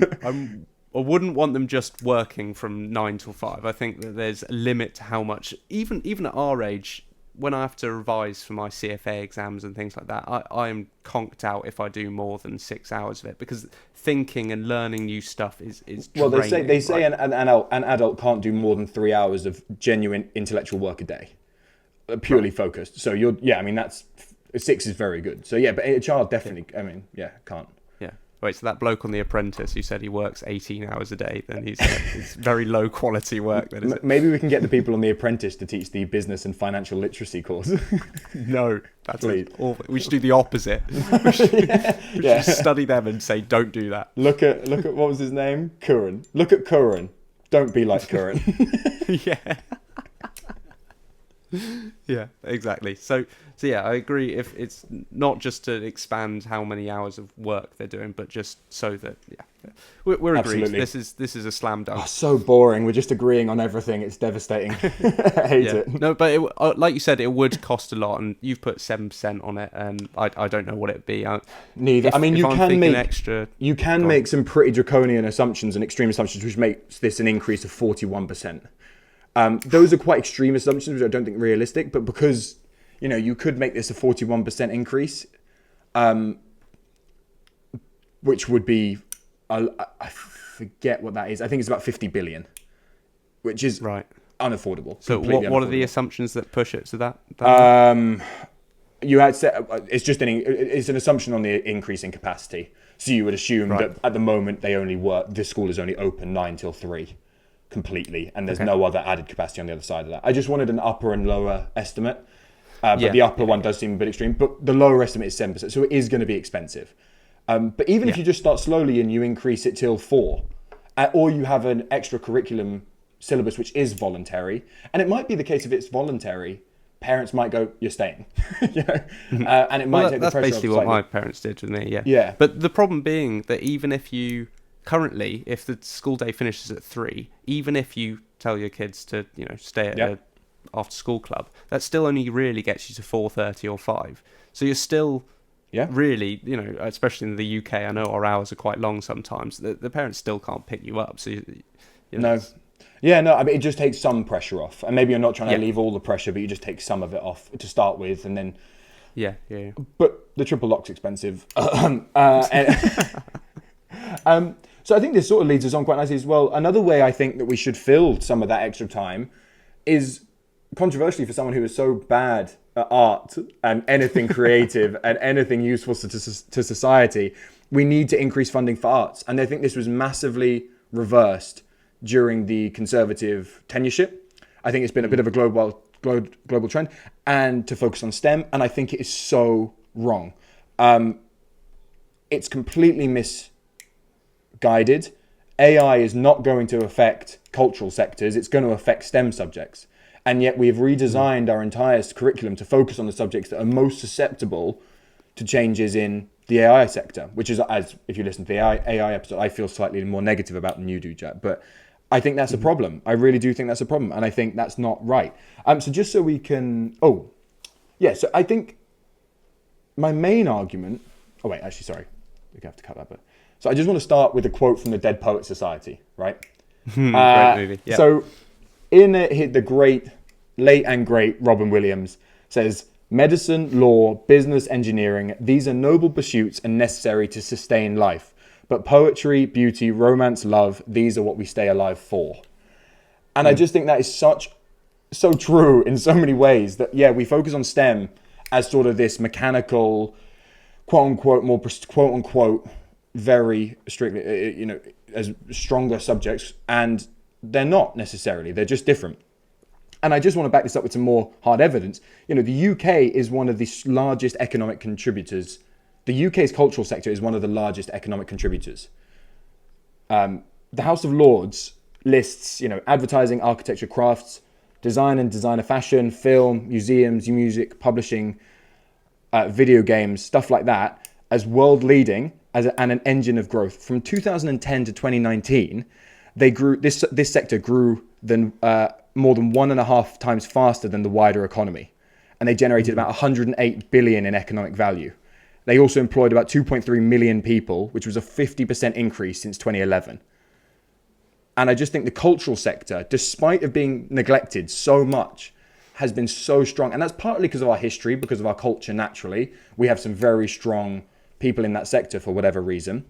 I wouldn't want them just working from 9 till 5. I think that there's a limit to how much, even at our age, when I have to revise for my CFA exams and things like that, I am conked out if I do more than 6 hours of it, because thinking and learning new stuff is well, draining, they say an adult can't do more than 3 hours of genuine intellectual work a day, purely focused. So that's 6 is very good. So yeah, but a child definitely, can't. Yeah. Wait, so that bloke on The Apprentice who said he works 18 hours a day, then it's very low quality work. Then, is it? Maybe we can get the people on The Apprentice to teach the business and financial literacy course. No, that's awful. We should do the opposite. We should study them and say, don't do that. Look at what was his name? Curran. Look at Curran. Don't be like Curran. Yeah. Yeah, exactly. So yeah, I agree. If it's not just to expand how many hours of work they're doing, but just so that we're agreed. This is a slam dunk. Oh, so boring. We're just agreeing on everything. It's devastating. I hate it. No, but like you said, it would cost a lot, and you've put 7% on it, and I don't know what it'd be. Neither. You can make some pretty draconian assumptions and extreme assumptions, which makes this an increase of 41%. Those are quite extreme assumptions, which I don't think are realistic, but because, you could make this a 41% increase, which would be, I forget what that is. I think it's about 50 billion, which is unaffordable. So what are the assumptions that push it to that? You had said it's just it's an assumption on the increase in capacity. So you would assume that at the moment the school is only open 9 till 3. Completely, and there's no other added capacity on the other side of that. I just wanted an upper and lower estimate, but the upper one does seem a bit extreme, but the lower estimate is 7%, so it is going to be expensive. But even if you just start slowly and you increase it till 4, or you have an extra curriculum syllabus which is voluntary, and it might be the case if it's voluntary, parents might go, "You're staying," and it might take the pressure off. That's basically what my parents did with me. Yeah. But the problem being that even if you currently, if the school day finishes at 3, even if you tell your kids to, stay at a after school club, that still only really gets you to 4:30 or 5. So you're still really, especially in the UK, I know our hours are quite long sometimes. The parents still can't pick you up. So no. Yeah, no, it just takes some pressure off. And maybe you're not trying to leave all the pressure, but you just take some of it off to start with, and then yeah. But the triple lock's expensive. So I think this sort of leads us on quite nicely as well. Another way I think that we should fill some of that extra time is controversially for someone who is so bad at art and anything creative and anything useful to society, we need to increase funding for arts. And I think this was massively reversed during the Conservative tenureship. I think it's been a bit of a global trend, and to focus on STEM. And I think it is so wrong. It's completely misguided. AI is not going to affect cultural sectors. It's going to affect STEM subjects. And yet we have redesigned our entire curriculum to focus on the subjects that are most susceptible to changes in the AI sector, which is, as if you listen to the AI episode, I feel slightly more negative about than you do, Jack. But I think that's a problem. I really do think that's a problem. And I think that's not right. So just so we can... so I think my main argument... Oh, wait, actually, sorry. We have to cut that bit. So I just want to start with a quote from the Dead Poets Society, right? Great movie. Yep. So in it, the late and great Robin Williams says, medicine, law, business, engineering, these are noble pursuits and necessary to sustain life. But poetry, beauty, romance, love, these are what we stay alive for. And I just think that is so true in so many ways that, we focus on STEM as sort of this mechanical, quote unquote, more quote unquote, very strictly, as stronger subjects, and they're not necessarily, they're just different. And I just want to back this up with some more hard evidence. The UK is one of the largest economic contributors. The UK's cultural sector is one of the largest economic contributors. The House of Lords lists, advertising, architecture, crafts, design and designer fashion, film, museums, music, publishing, video games, stuff like that, as world leading and an engine of growth. From 2010 to 2019, they grew. This sector grew more than 1.5 times faster than the wider economy, and they generated about 108 billion in economic value. They also employed about 2.3 million people, which was a 50% increase since 2011. And I just think the cultural sector, despite of being neglected so much, has been so strong. And that's partly because of our history, because of our culture naturally. We have some very strong people in that sector for whatever reason.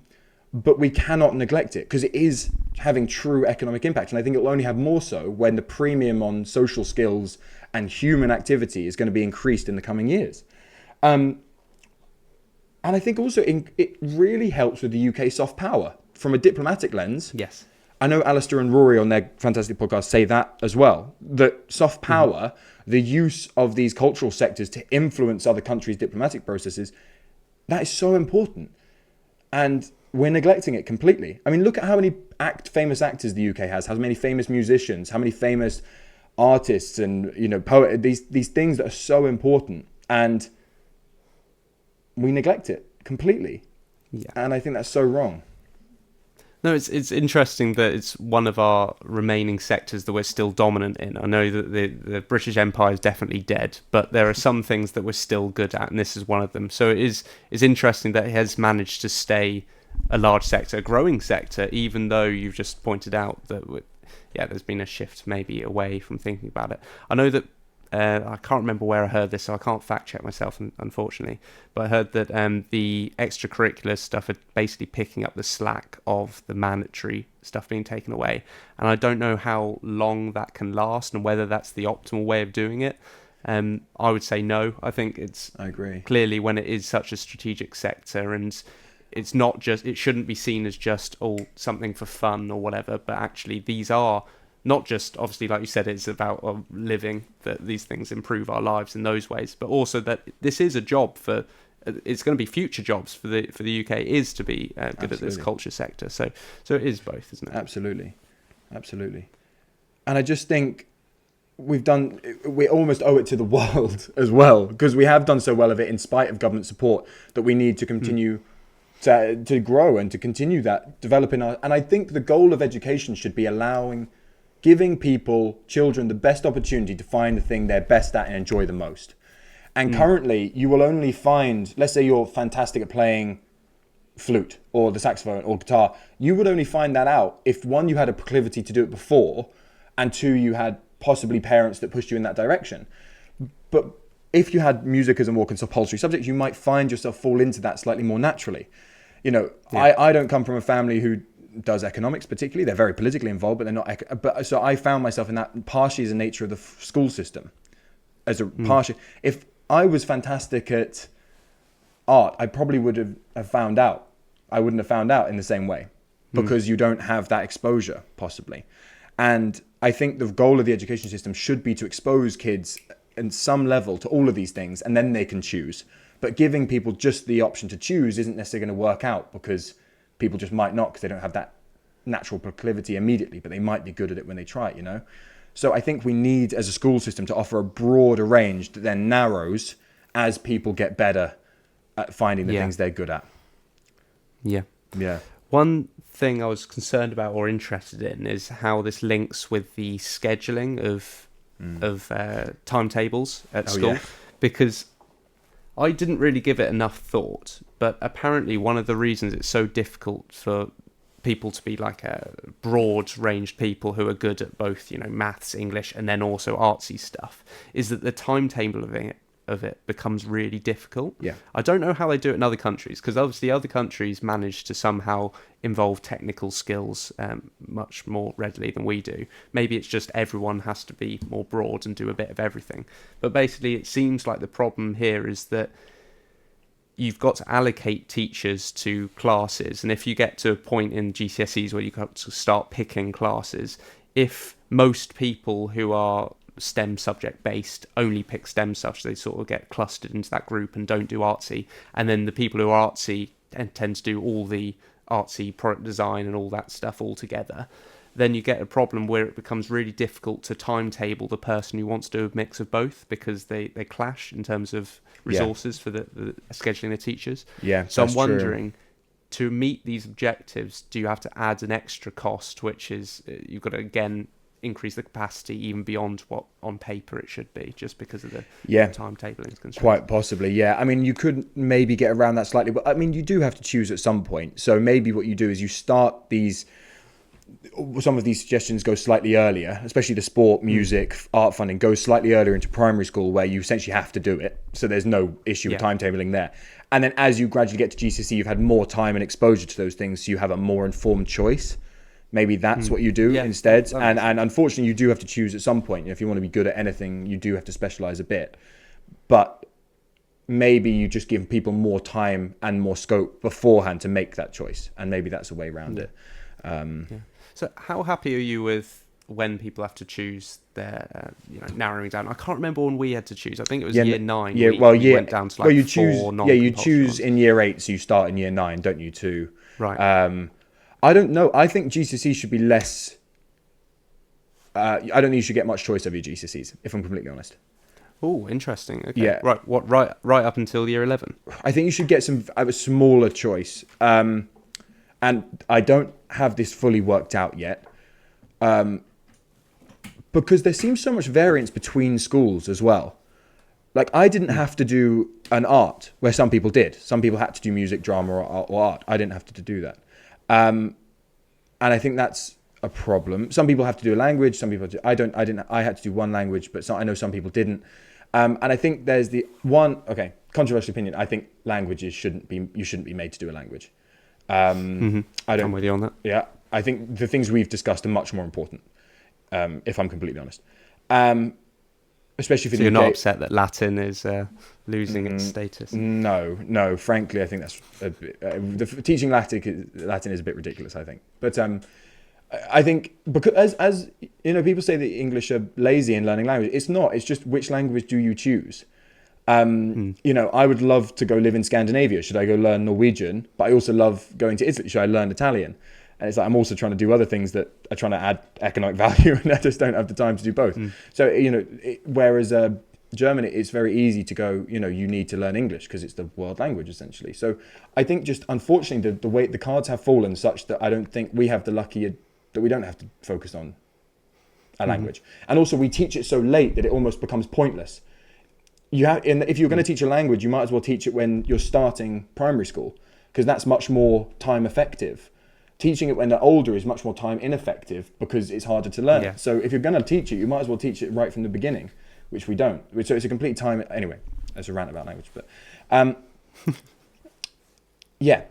But we cannot neglect it because it is having true economic impact. And I think it will only have more so when the premium on social skills and human activity is going to be increased in the coming years. And I think also it really helps with the UK soft power from a diplomatic lens. Yes. I know Alistair and Rory on their fantastic podcast say that as well, that soft power, the use of these cultural sectors to influence other countries' diplomatic processes, that is so important. And we're neglecting it completely. I mean, look at how many famous actors the UK has, how many famous musicians, how many famous artists and, these things that are so important. And we neglect it completely. Yeah. And I think that's so wrong. No, it's interesting that it's one of our remaining sectors that we're still dominant in. I know that the British Empire is definitely dead, but there are some things that we're still good at, and this is one of them. So it's interesting that it has managed to stay a large sector, a growing sector, even though you've just pointed out that, there's been a shift maybe away from thinking about it. I know that I can't remember where I heard this, so I can't fact check myself, unfortunately. But I heard that the extracurricular stuff are basically picking up the slack of the mandatory stuff being taken away. And I don't know how long that can last and whether that's the optimal way of doing it. I would say no. I think I agree. Clearly when it is such a strategic sector, and it's not just, it shouldn't be seen as just something for fun or whatever, but actually these are not just, obviously, like you said, it's about living, that these things improve our lives in those ways, but also that this is a job for, it's going to be future jobs for the UK, is to be good at this culture sector. So it is both, isn't it? Absolutely. And I just think we almost owe it to the world as well, because we have done so well of it in spite of government support, that we need to continue to grow and to continue that developing our, and I think the goal of education should be giving children the best opportunity to find the thing they're best at and enjoy the most. And currently you will only find, let's say you're fantastic at playing flute or the saxophone or guitar, you would only find that out if, one, you had a proclivity to do it before, and two, you had possibly parents that pushed you in that direction. But if you had music as a more compulsory subject, you might find yourself fall into that slightly more naturally. I don't come from a family who does economics particularly. They're very politically involved, but they're not. But so I found myself in that partially as a nature of the school system. As a partial, if I was fantastic at art, I probably would have found out. I wouldn't have found out in the same way because you don't have that exposure, possibly. And I think the goal of the education system should be to expose kids in some level to all of these things, and then they can choose. But giving people just the option to choose isn't necessarily going to work out, because people just might not, because they don't have that natural proclivity immediately, but they might be good at it when they try it, you know? So I think we need, as a school system, to offer a broader range that then narrows as people get better at finding the things they're good at. Yeah. Yeah. One thing I was concerned about or interested in is how this links with the scheduling of timetables at school, because I didn't really give it enough thought, but apparently one of the reasons it's so difficult for people to be like a broad-ranged people who are good at both, you know, maths, English, and then also artsy stuff, is that the timetable of it becomes really difficult. Yeah. I don't know how they do it in other countries, because obviously other countries manage to somehow involve technical skills much more readily than we do. Maybe it's just everyone has to be more broad and do a bit of everything. But basically it seems like the problem here is that you've got to allocate teachers to classes, and if you get to a point in GCSEs where you've got to start picking classes, if most people who are STEM subject based only pick STEM stuff, so they sort of get clustered into that group and don't do artsy, and then the people who are artsy tend to do all the artsy product design and all that stuff all together, then you get a problem where it becomes really difficult to timetable the person who wants to do a mix of both, because they clash in terms of resources for the scheduling the teachers. Yeah. So I'm wondering, to meet these objectives, do you have to add an extra cost, which is you've got to again increase the capacity even beyond what on paper it should be, just because of the timetabling constraints? Quite possibly, yeah. I mean, you could maybe get around that slightly, but I mean, you do have to choose at some point. So maybe what you do is you start some of these suggestions go slightly earlier, especially the sport, music, art funding goes slightly earlier into primary school, where you essentially have to do it. So there's no issue with timetabling there. And then as you gradually get to GCSE, you've had more time and exposure to those things, so you have a more informed choice. Maybe that's what you do instead. And unfortunately, you do have to choose at some point. If you want to be good at anything, you do have to specialize a bit. But maybe you just give people more time and more scope beforehand to make that choice. And maybe that's a way around it. So how happy are you with when people have to choose their, narrowing down? I can't remember when we had to choose. I think it was year 9. Yeah, we went down to you 4 choose. Yeah, you choose in year 8, so you start in year 9, don't you? Too. Right. I don't know. I think GCSE should be less. I don't think you should get much choice over your GCSEs, if I'm completely honest. Oh, interesting. Okay. Yeah. Right. What? Right up until year 11. I think you should get a smaller choice. And I don't have this fully worked out yet, because there seems so much variance between schools as well. Like, I didn't have to do an art where some people did. Some people had to do music, drama, or art. I didn't have to do that. And I think that's a problem. Some people have to do a language. Some people do. I didn't. I had to do one language, but I know some people didn't. And I think there's the one. Okay, controversial opinion. I think languages shouldn't be made to do a language. I'm with you on that. Yeah, I think the things we've discussed are much more important. If I'm completely honest. Especially for so you're not upset that Latin is losing its status? No. Frankly, I think that's teaching Latin is a bit ridiculous, I think. But I think because as you know, people say that English are lazy in learning language. It's not. It's just, which language do you choose? I would love to go live in Scandinavia. Should I go learn Norwegian? But I also love going to Italy. Should I learn Italian? And it's like, I'm also trying to do other things that are trying to add economic value, and I just don't have the time to do both. So, whereas German, it's very easy to go, you need to learn English because it's the world language, essentially. So I think just, unfortunately, the way the cards have fallen such that I don't think we have the lucky that we don't have to focus on a language. And also, we teach it so late that it almost becomes pointless. If you're going to teach a language, you might as well teach it when you're starting primary school, because that's much more time effective. Teaching it when they're older is much more time ineffective because it's harder to learn. So if you're going to teach it, you might as well teach it right from the beginning, which we don't. So it's a complete time. Anyway, that's a rant about language. But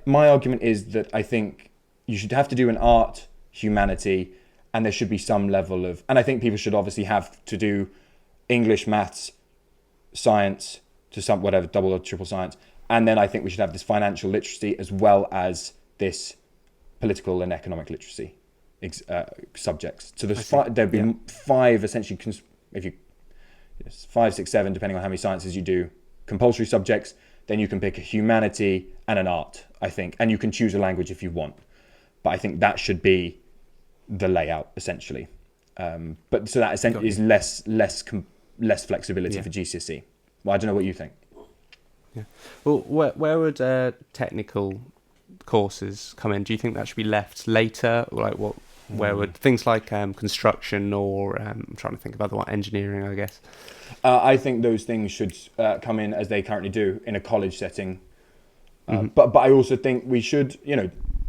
my argument is that I think you should have to do an art, humanity, and there should be some level of, and I think people should obviously have to do English, maths, science, to some whatever, double or triple science, and then I think we should have this financial literacy as well as this political and economic literacy subjects. So there'd be five essentially, if you 5, 6, 7, depending on how many sciences you do, compulsory subjects. Then you can pick a humanity and an art, I think, and you can choose a language if you want. But I think that should be the layout essentially. But so that essentially is less flexibility for GCSE. Well, I don't know what you think. Yeah. Well, where would technical courses come in? Do you think that should be left later, or like what? Where would things like construction or I'm trying to think of other one, engineering, I guess. I think those things should come in as they currently do in a college setting. But I also think we should,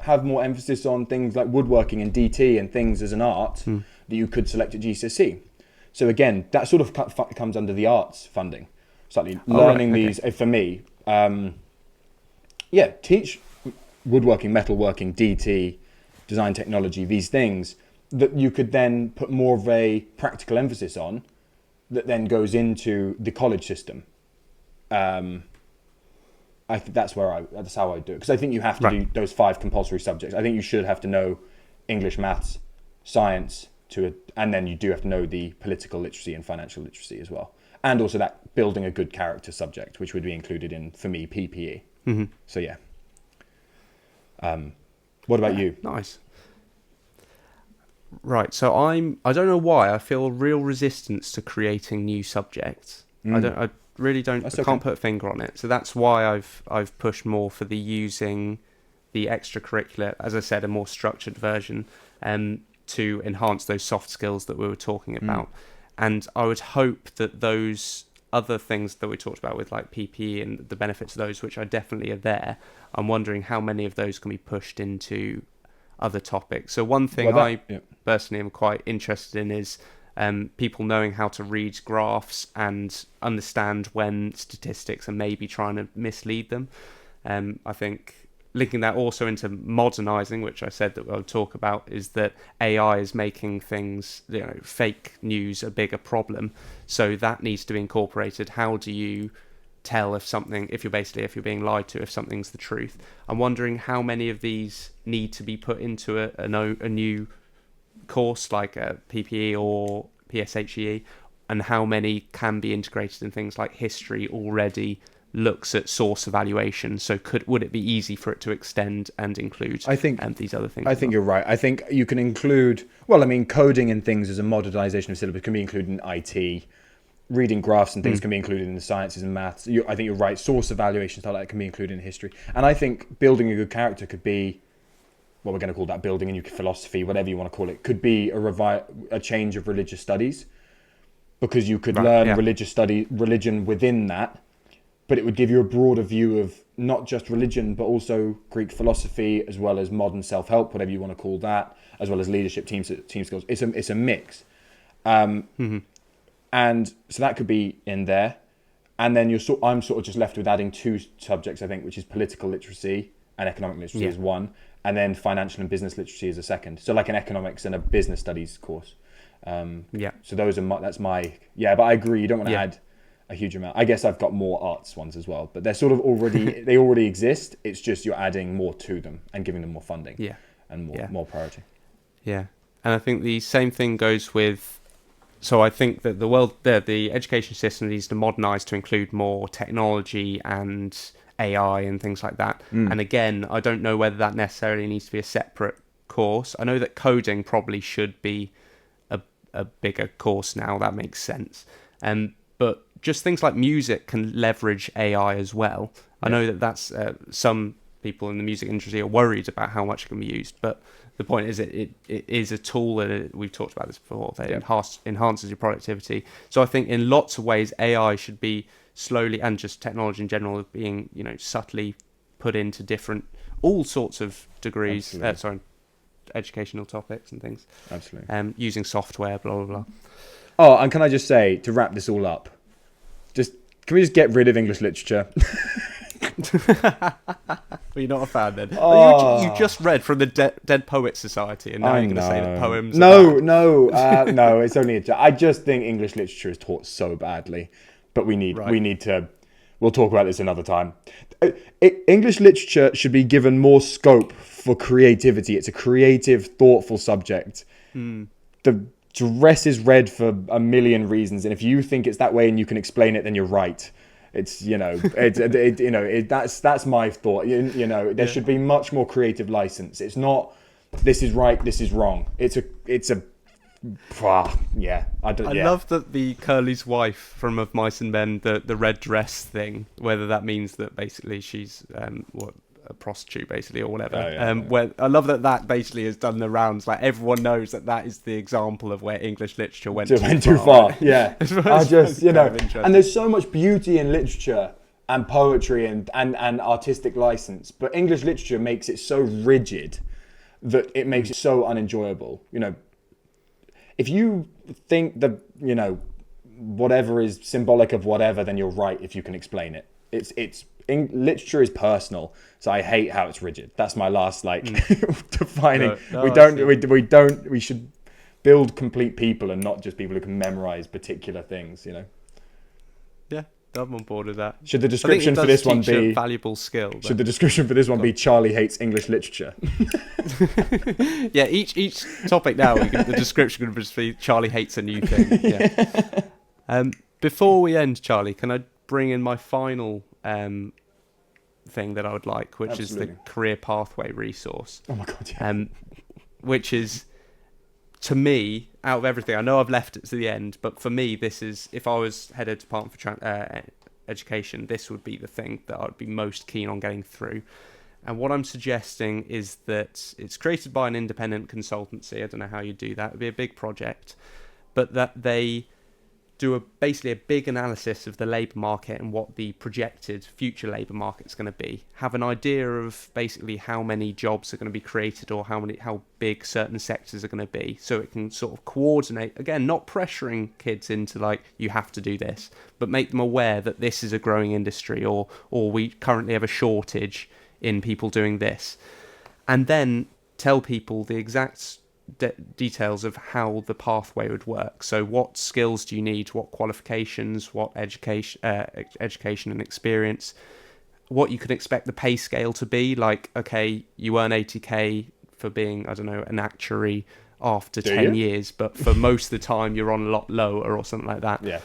have more emphasis on things like woodworking and DT and things as an art that you could select at GCSE. So again, that sort of comes under the arts funding. Slightly learning these for me. Teach woodworking, metalworking, DT, design technology, these things that you could then put more of a practical emphasis on that then goes into the college system. I think that's how I do it. Because I think you have to do those 5 compulsory subjects. I think you should have to know English, maths, science, and then you do have to know the political literacy and financial literacy as well. And also that building a good character subject, which would be included in, for me, PPE. So yeah. What about you? Nice. Right, so I don't know why I feel a real resistance to creating new subjects. I really don't. I can't put a finger on it. So that's why I've pushed more for the using the extracurricular, as I said, a more structured version, to enhance those soft skills that we were talking about. And I would hope that those other things that we talked about with like PPE and the benefits of those, which are definitely there, I'm wondering how many of those can be pushed into other topics. So one thing I personally am quite interested in is people knowing how to read graphs and understand when statistics are maybe trying to mislead them. I think linking that also into modernizing, which I said that we'll talk about, is that AI is making things, fake news a bigger problem. So that needs to be incorporated. How do you tell if you're being lied to, if something's the truth? I'm wondering how many of these need to be put into a new course like a PPE or PSHE, and how many can be integrated in things like history already looks at source evaluation. So would it be easy for it to extend and include these other things? I think you're right. I think you can include, coding and things as a modernization of syllabus can be included in IT. Reading graphs and things can be included in the sciences and maths. I think you're right. Source evaluation, stuff like that can be included in history. And I think building a good character could be, what we're going to call that, building a new philosophy, whatever you want to call it, could be a change of religious studies, because you could learn religion within that, but it would give you a broader view of not just religion, but also Greek philosophy, as well as modern self-help, whatever you want to call that, as well as leadership, team skills. It's a mix. And so that could be in there. And then I'm sort of just left with adding 2 subjects, I think, which is political literacy and economic literacy as one, and then financial and business literacy as a second. So like an economics and a business studies course. So those are that's my, but I agree. You don't want to add a huge amount. I guess I've got more arts ones as well, but they're sort of they already exist. It's just you're adding more to them and giving them more funding and more priority. Yeah. And I think the same thing goes with, so I think that the education system needs to modernise to include more technology and AI and things like that. And again, I don't know whether that necessarily needs to be a separate course. I know that coding probably should be a bigger course now. That makes sense. But just things like music can leverage AI as well. I know that that's some people in the music industry are worried about how much it can be used, but the point is it is a tool, and we've talked about this before, that enhances your productivity. So I think in lots of ways AI should be slowly, and just technology in general, being subtly put into all sorts of degrees, educational topics and things. Absolutely. Using software, blah blah blah. Oh, and can I just say, to wrap this all up, can we just get rid of English literature? You're not a fan then. Oh. You just read from the Dead Poets Society, and now you're going to say that poems. No, it's only a joke. I just think English literature is taught so badly, but we need to. We'll talk about this another time. English literature should be given more scope for creativity. It's a creative, thoughtful subject. The rest is read for a million reasons, and if you think it's that way and you can explain it, then you're right. It's that's my thought. There should be much more creative license. It's not this is right, this is wrong. I love that the Curly's wife from Of Mice and Men, the red dress thing, whether that means that basically she's a prostitute basically or whatever. Where I love that basically has done the rounds. Like everyone knows that is the example of where English literature went too far. Yeah, I just and there's so much beauty in literature and poetry and artistic license, but English literature makes it so rigid that it makes it so unenjoyable. If you think that, whatever is symbolic of whatever, then you're right if you can explain it. Literature is personal, so I hate how it's rigid. That's my last defining. We should build complete people and not just people who can memorize particular things, Yeah, I'm on board with that. Should the description for this one be a valuable skill? Should the description for this one be Charlie hates English literature? Yeah, each topic now, the description could just be Charlie hates a new thing. Yeah. Before we end, Charlie, can I bring in my final thing that I would like, which is the career pathway resource. Oh my god, yeah. Which is, to me, out of everything, I know I've left it to the end, but for me, this is, if I was head of Department for Education, this would be the thing that I would be most keen on getting through. And what I'm suggesting is that it's created by an independent consultancy. I don't know how you do that. It would be a big project, but that they do basically a big analysis of the labour market and what the projected future labour market is going to be. Have an idea of basically how many jobs are going to be created or how big certain sectors are going to be, so it can sort of coordinate. Again, not pressuring kids into you have to do this, but make them aware that this is a growing industry, or we currently have a shortage in people doing this, and then tell people the exact details of how the pathway would work. So what skills do you need, what qualifications, what education and experience, what you can expect the pay scale to be. Okay, you earn 80k for being, I don't know, an actuary after 10 years, but for most of the time you're on a lot lower or something like that. Yeah.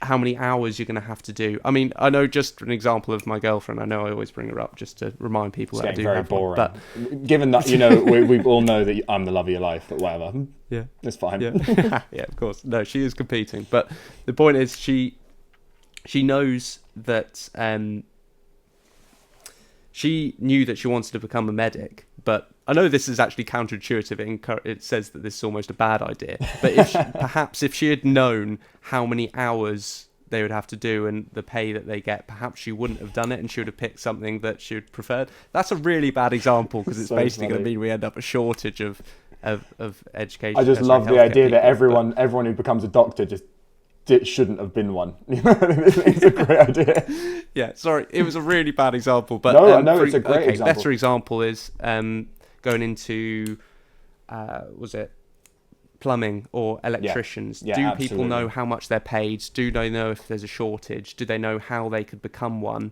How many hours you're going to have to do. I mean, I know, just an example of my girlfriend, I know I always bring her up just to remind people that I do very have boring. One, but given that, we all know that I'm the love of your life, but whatever. Yeah. That's fine. Yeah. Yeah, of course. No, she is competing. But the point is she knows that she knew that she wanted to become a medic, but I know this is actually counterintuitive. It says that this is almost a bad idea. But if she had known how many hours they would have to do and the pay that they get, perhaps she wouldn't have done it, and she would have picked something that she would prefer. That's a really bad example, because it's so basically going to mean we end up a shortage of education. I just love the idea that everyone who becomes a doctor just shouldn't have been one. It's a great idea. Yeah, sorry, it was a really bad example, but no, it's a great example. Better example is going into was it plumbing or electricians. Yeah, do absolutely. People know how much they're paid? Do they know if there's a shortage? Do they know how they could become one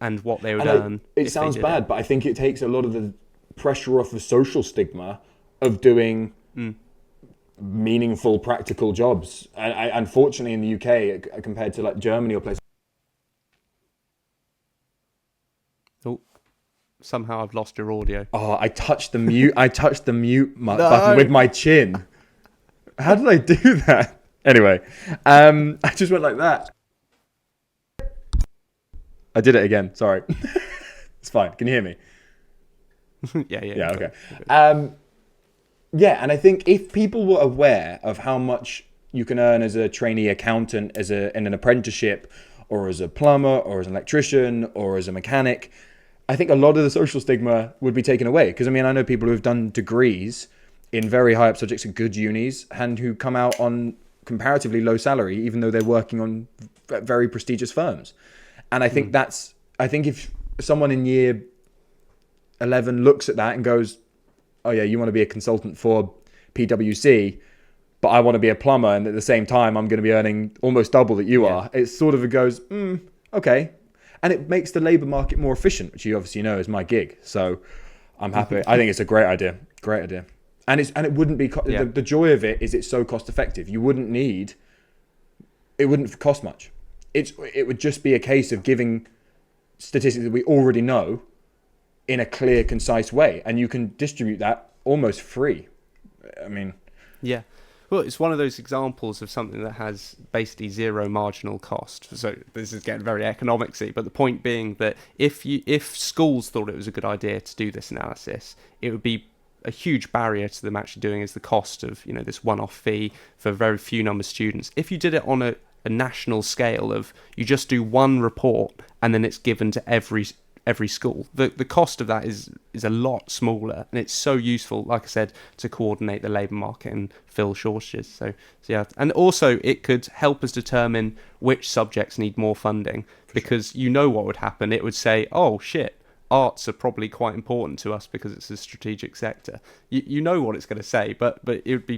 and what they would earn? It sounds bad, but I think it takes a lot of the pressure off the social stigma of doing meaningful practical jobs. And unfortunately in the UK, compared to Germany or places. Oh, somehow I've lost your audio. Oh, I touched the mute button with my chin. How did I do that? Anyway, I just went like that. I did it again. Sorry. It's fine. Can you hear me? Yeah. Okay. Yeah, and I think if people were aware of how much you can earn as a trainee accountant, in an apprenticeship, or as a plumber, or as an electrician, or as a mechanic, I think a lot of the social stigma would be taken away. Because I know people who have done degrees in very high up subjects at good unis and who come out on comparatively low salary, even though they're working on very prestigious firms. And I think if someone in year 11 looks at that and goes, oh yeah, you want to be a consultant for PwC, but I want to be a plumber, and at the same time I'm going to be earning almost double that you are. It sort of goes, okay. And it makes the labour market more efficient, which you obviously know is my gig. So I'm happy. I think it's a great idea. Great idea. And it wouldn't be, the joy of it is it's so cost effective. It wouldn't cost much. It would just be a case of giving statistics that we already know in a clear, concise way. And you can distribute that almost free. I mean... Yeah. Well, it's one of those examples of something that has basically zero marginal cost. So this is getting very economicsy, but the point being that if schools thought it was a good idea to do this analysis, it would be a huge barrier to them actually doing is the cost of, you know, this one-off fee for a very few number of students. If you did it on a national scale of you just do one report and then it's given to every school, the cost of that is a lot smaller, and it's so useful, like I said, to coordinate the labour market and fill shortages. So yeah, and also it could help us determine which subjects need more funding, because you know what would happen. It would say, oh shit, arts are probably quite important to us because it's a strategic sector. You know what it's going to say, but it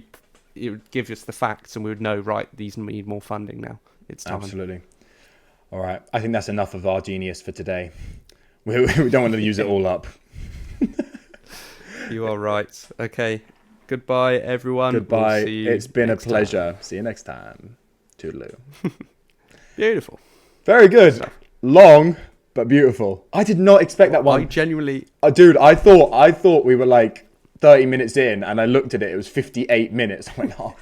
would give us the facts, and we would know, right, these need more funding now. It's time. Absolutely. All right, I think that's enough of our genius for today. We don't want to use it all up. You are right. Okay. Goodbye, everyone. Goodbye. We'll see you it's been a next pleasure. time. See you next time. Toodaloo. Beautiful. Very good. Long, but beautiful. I did not expect that one. I genuinely... Dude, I thought we were like 30 minutes in, and I looked at it. It was 58 minutes. I went, oh,